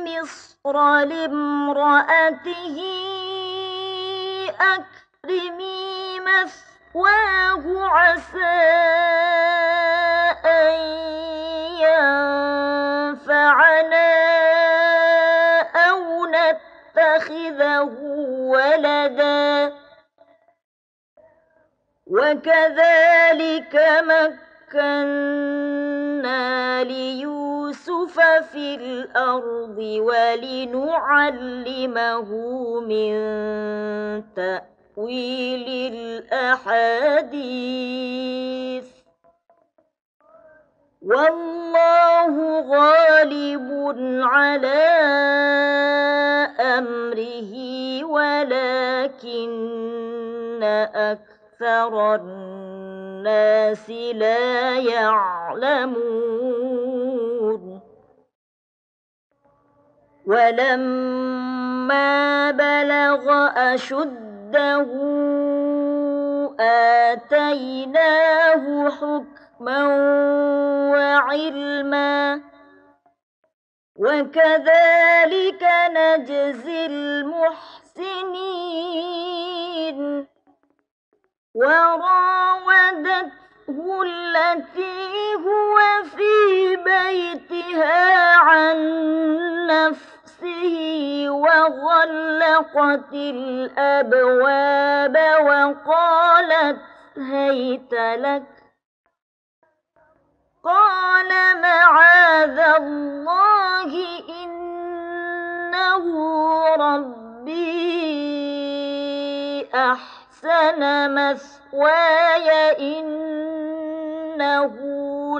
مصر لامرأته أكرمي مثواه عسى أن ينفعنا أو نتخذه ولدا وكذلك مكنا ليوسف في الأرض ولنعلمه من تأويل الأحاديث والله غالب على أمره ولكن أكثر الناس لا يعلمون ولما بلغ أشده آتيناه حكما وعلما وكذلك نجزي المحسنين وراودته التي هو في بيتها عن نفسه وغلقت الأبواب وقالت هيت لك قال معاذ الله إنه ربي أحسن مثواي إنه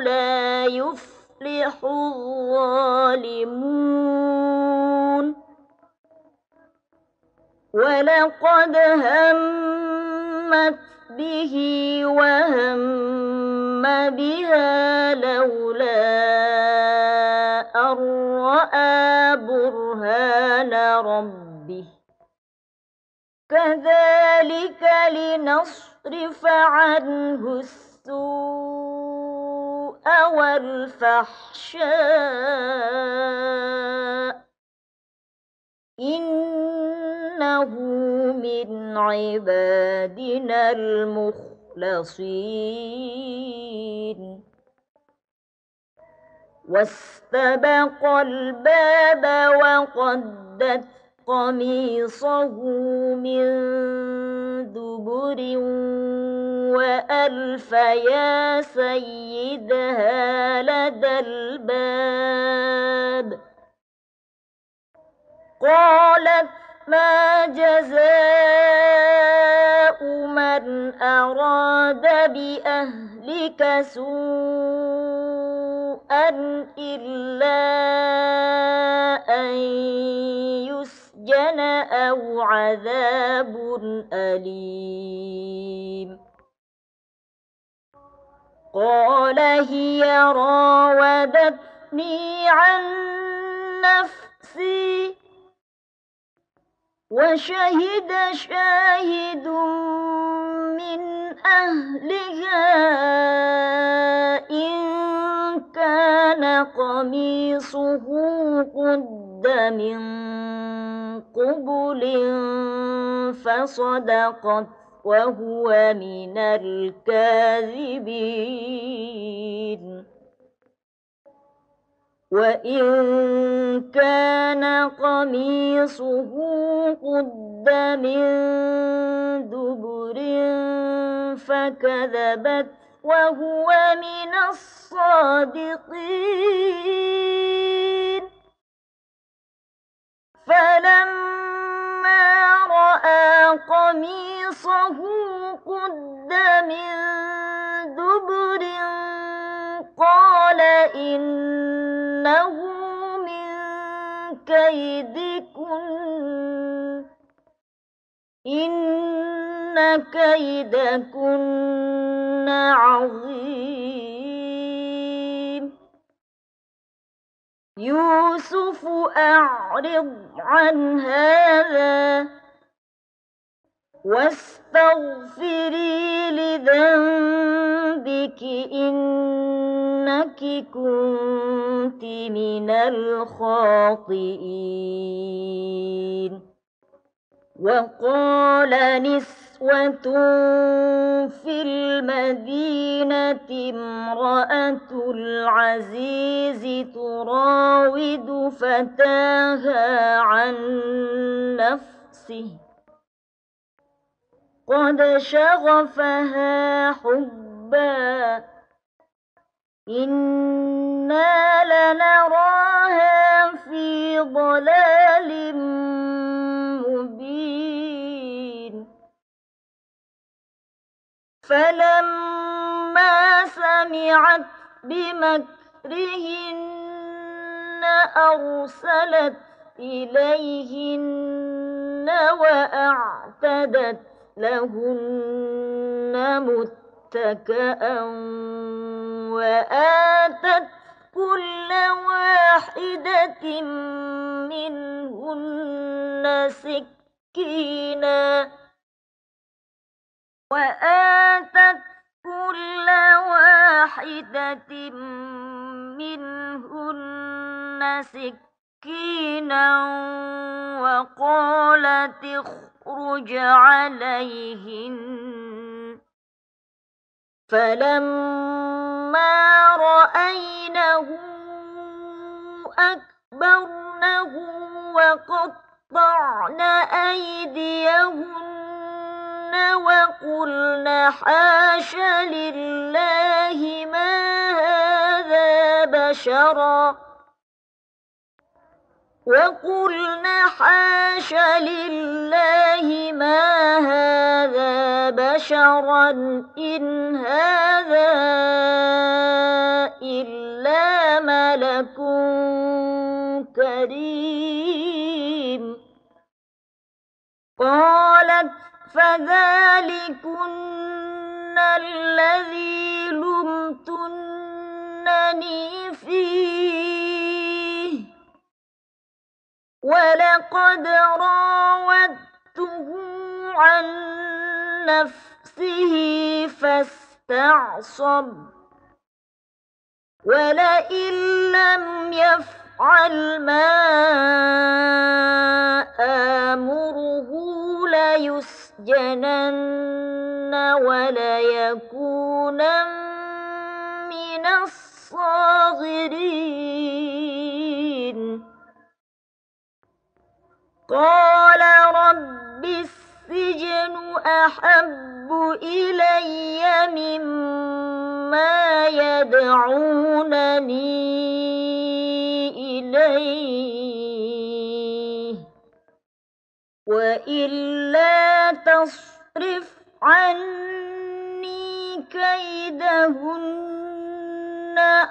لا يفلح الظالمون ولقد همت به وهم بها لولا أن رأى برهان ربه كذلك لنصرف عنه السوء والفحشاء إنه من عبادنا المخلصين واستبق الباب وقدت قميصه من دبر وألف يا سيدها لدى الباب قالت ما جزاء من أراد بأهلك سوءا إلا أن يسجن أو عذاب أليم قال هي راودتني عن نفسي وشهد شاهد من أهلها إن كان قميصه قد من قبل فصدقت وهو من الكاذبين وإن كان قميصه قد من دبر فكذبت وهو من الصادقين فلما رأى قميصه قد من دبر قال إنه من كيدكن إن كيدكن عظيم يوسف أعرض عن هذا واستغفري لذنبك إنك كنت من الخاطئين وقال نسوة في المدينة امرأة العزيز تراود فتاها عن نفسه قد شغفها حبا إنا لنراها في ضلال مبين فلما سمعت بمكرهن أرسلت إليهن وأعتدت لهن متكئا وآتت كل واحدة منهن سكينا وآتت كل واحدة منهن سكينا وقالت اخرج عليهن فلما رأينه أكبرنه وقطعن أيديهن وقلن حاش لله ما هذا بشرا إن هذا إلا ملك كريم قالت فذلكن الذي لمتنني فيه ولقد راودته عن نفسه فاستعصم ولئن لم يفعل ما آمره ليسجنن وليكونن من الصاغرين قال رب السجن أحب إلي مما يدعونني إليه وإلا تصرف عني كيدهن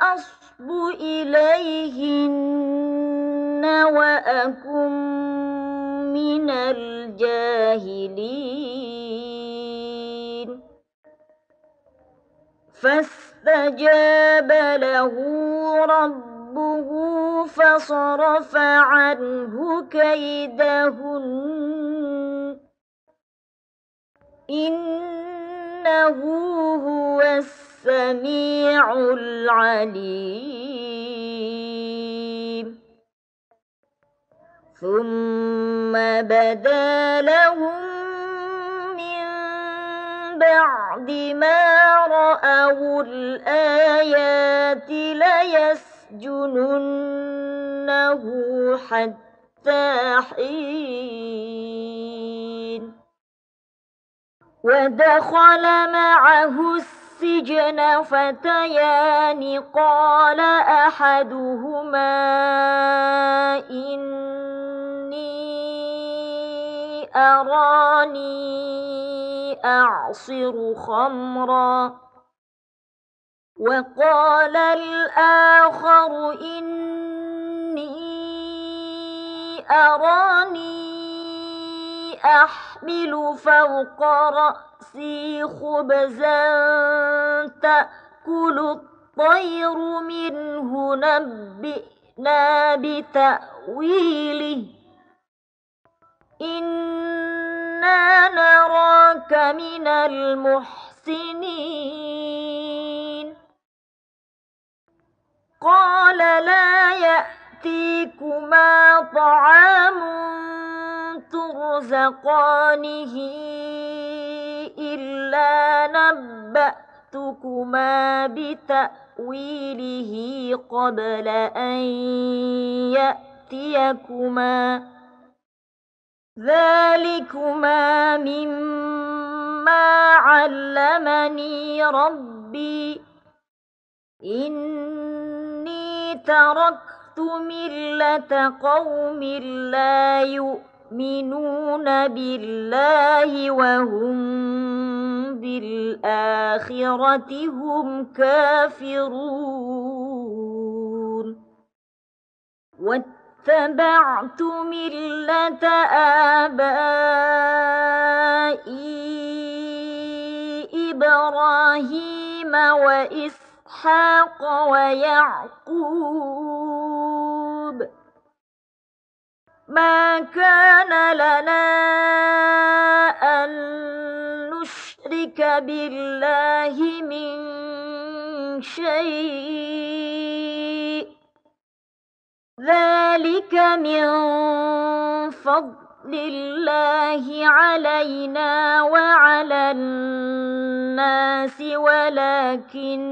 أصب إليهن وأكن من الجاهلين فاستجاب له ربه فصرف عنه كيدهن إنه هو السميع العليم ثم بدا لهم من بعد ما رأوا الآيات ليسجننه حتى حين ودخل معه السجن فتيان قال أحدهما إني أراني أعصر خمرا وقال الآخر إني أراني أحمل فوق رأسي خبزا تأكل الطير منه نبئنا بتأويله إنا نراك من المحسنين قال لا يأتيكما طعام ترزقانه إلا نبأتكما بتأويله قبل أن يأتيكما ذلكما مما علمني ربي إني تركت ملة قوم لا يؤمنون بالله وهم بالآخرة هم كافرون واتبعت ملة آبائي إبراهيم وإسحاق ويعقوب يعقوب ما كان لنا أن نشرك بالله من شيء ذلك من فضل الله علينا وعلى الناس ولكن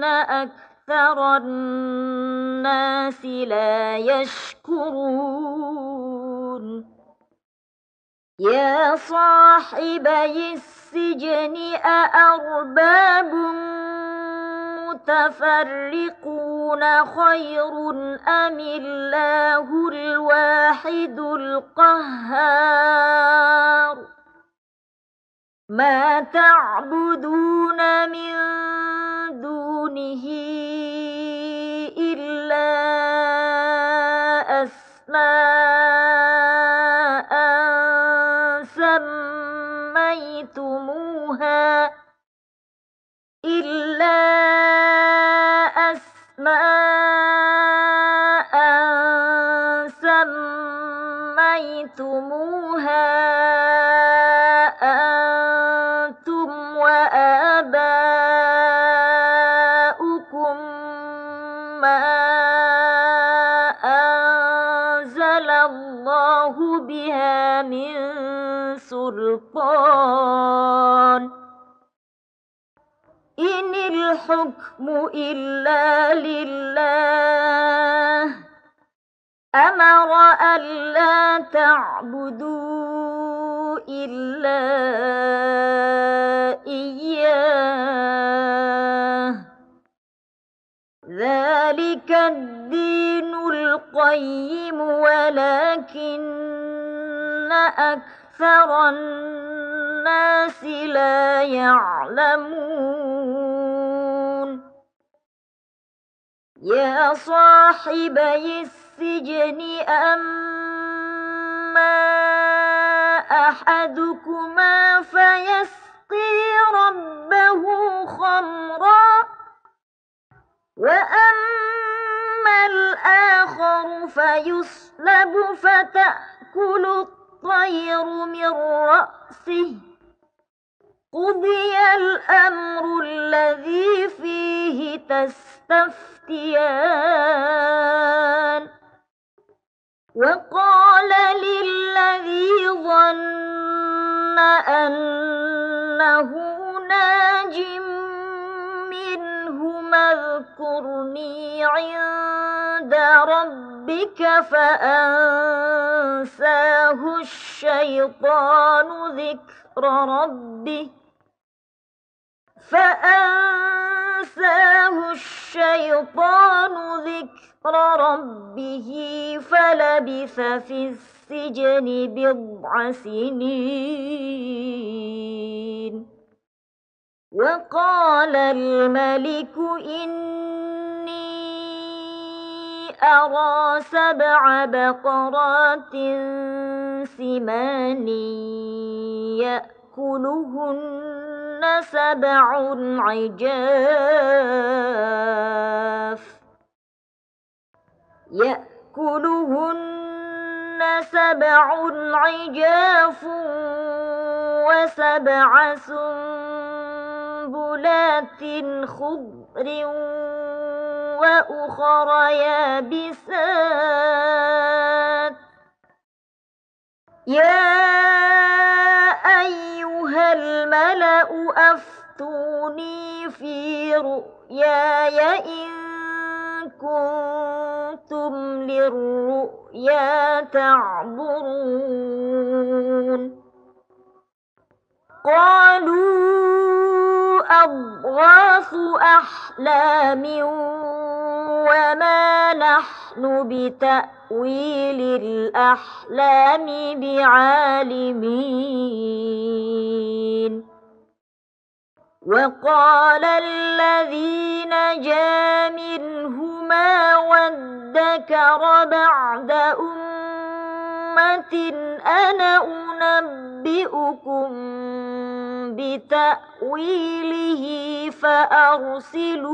أكثر الناس لا يشكرون يا صاحبي السجن أأرباب متفرقون خير أم الله الواحد القهار ما تعبدون من دونه إلا أسماء سميتموها أنتم وآباؤكم ما أنزل الله بها من سلطان إن الحكم إلا لله أمر ألا تعبدوا إلا إياه ذلك الدين القيم ولكن أكثر الناس لا يعلمون يا صاحبي السجن أما أحدكما فيسقي ربه خمرا وأما الآخر فيصلب فتأكل الطير من رأسه قضي الأمر الذي فيه تستفتيان وقال للذي ظن أنه ناج منهما اذكرني عند ربك فأنساه الشيطان ذكر ربه فلبث في السجن بضع سنين وقال الملك إني أرى 7 بقرات سمان يأكلهن 7 عجاف و7 سنبلات خضر وأخر يابسات يا أيها الملأ أفتوني في رؤياي إن كنتم للرؤيا تعبرون قالوا أضغاث أحلام وما نحن بتأويل الأحلام بعالمين وقال الذي نجا منهما وادكر بعد أمة أنا أنبئكم بتأويله فأرسلون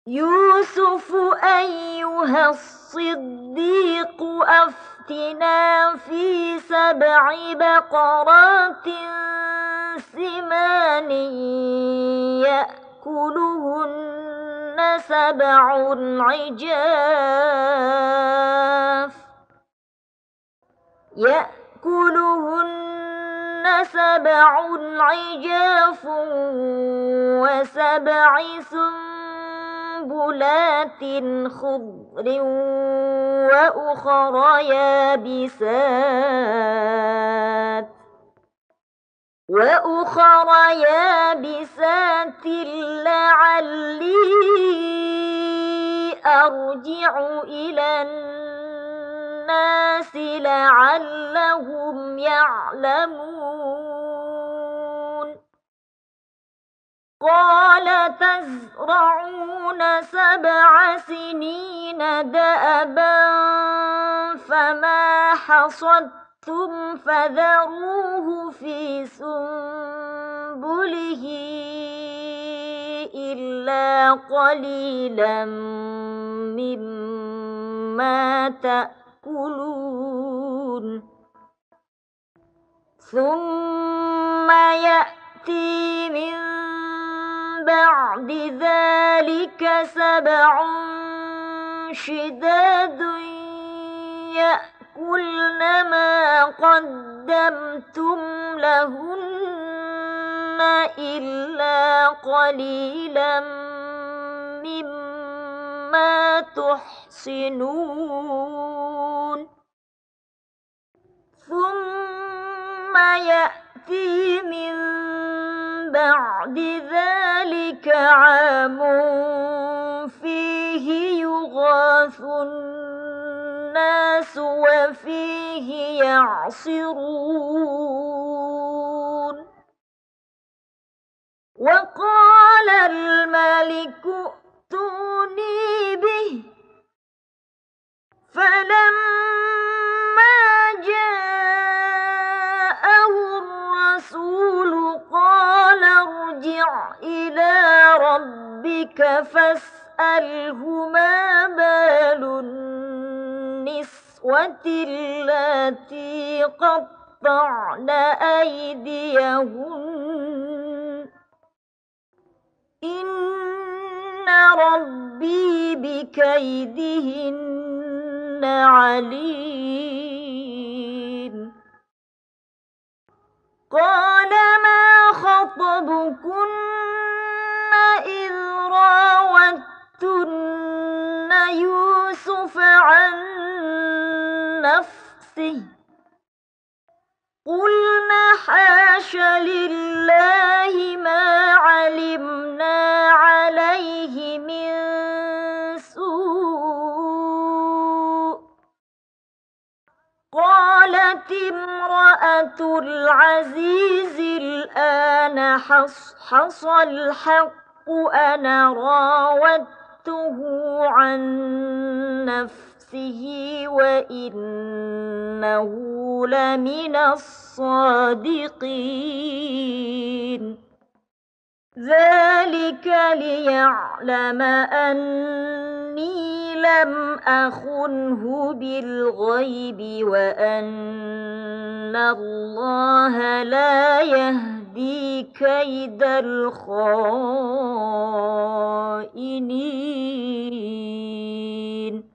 يوسف أيها الصديق أفتنا في 7 بقرات سمان يأكلهن 7 عجاف و7 سنبلات خضر وأخر يابسات لعلي أرجع إلى الناس لعلهم يعلمون قال تزرعون 7 سنين دأبا فما حصدتم فذروه في سنبله إلا قليلا مما تأكلون ثم يأتي من بعد ذلك 7 شداد يأكلن ما قدمتم لهن إلا قليلا مما تحصنون ثم يأتي من بعد ذلك عام فيه يغاث الناس وفيه يعصرون وقال الملك ائتوني به فلما جاءه الرسول قال ارجع إلى ربك فاسأله ما بال النسوة اللاتي قطعن أيديهن إن ربي بكيدهن عليم قال ما خطبكن إذ راوتن يوسف عن نفسه قلنا حاش لله ما علمنا عليه من سوء قالت امرأة العزيز الآن حصحص الحق أنا راودته عن نفسه وإنه لمن الصادقين ذلك ليعلم أني لم أخنه بالغيب وأن الله لا يهدي كيد الخائنين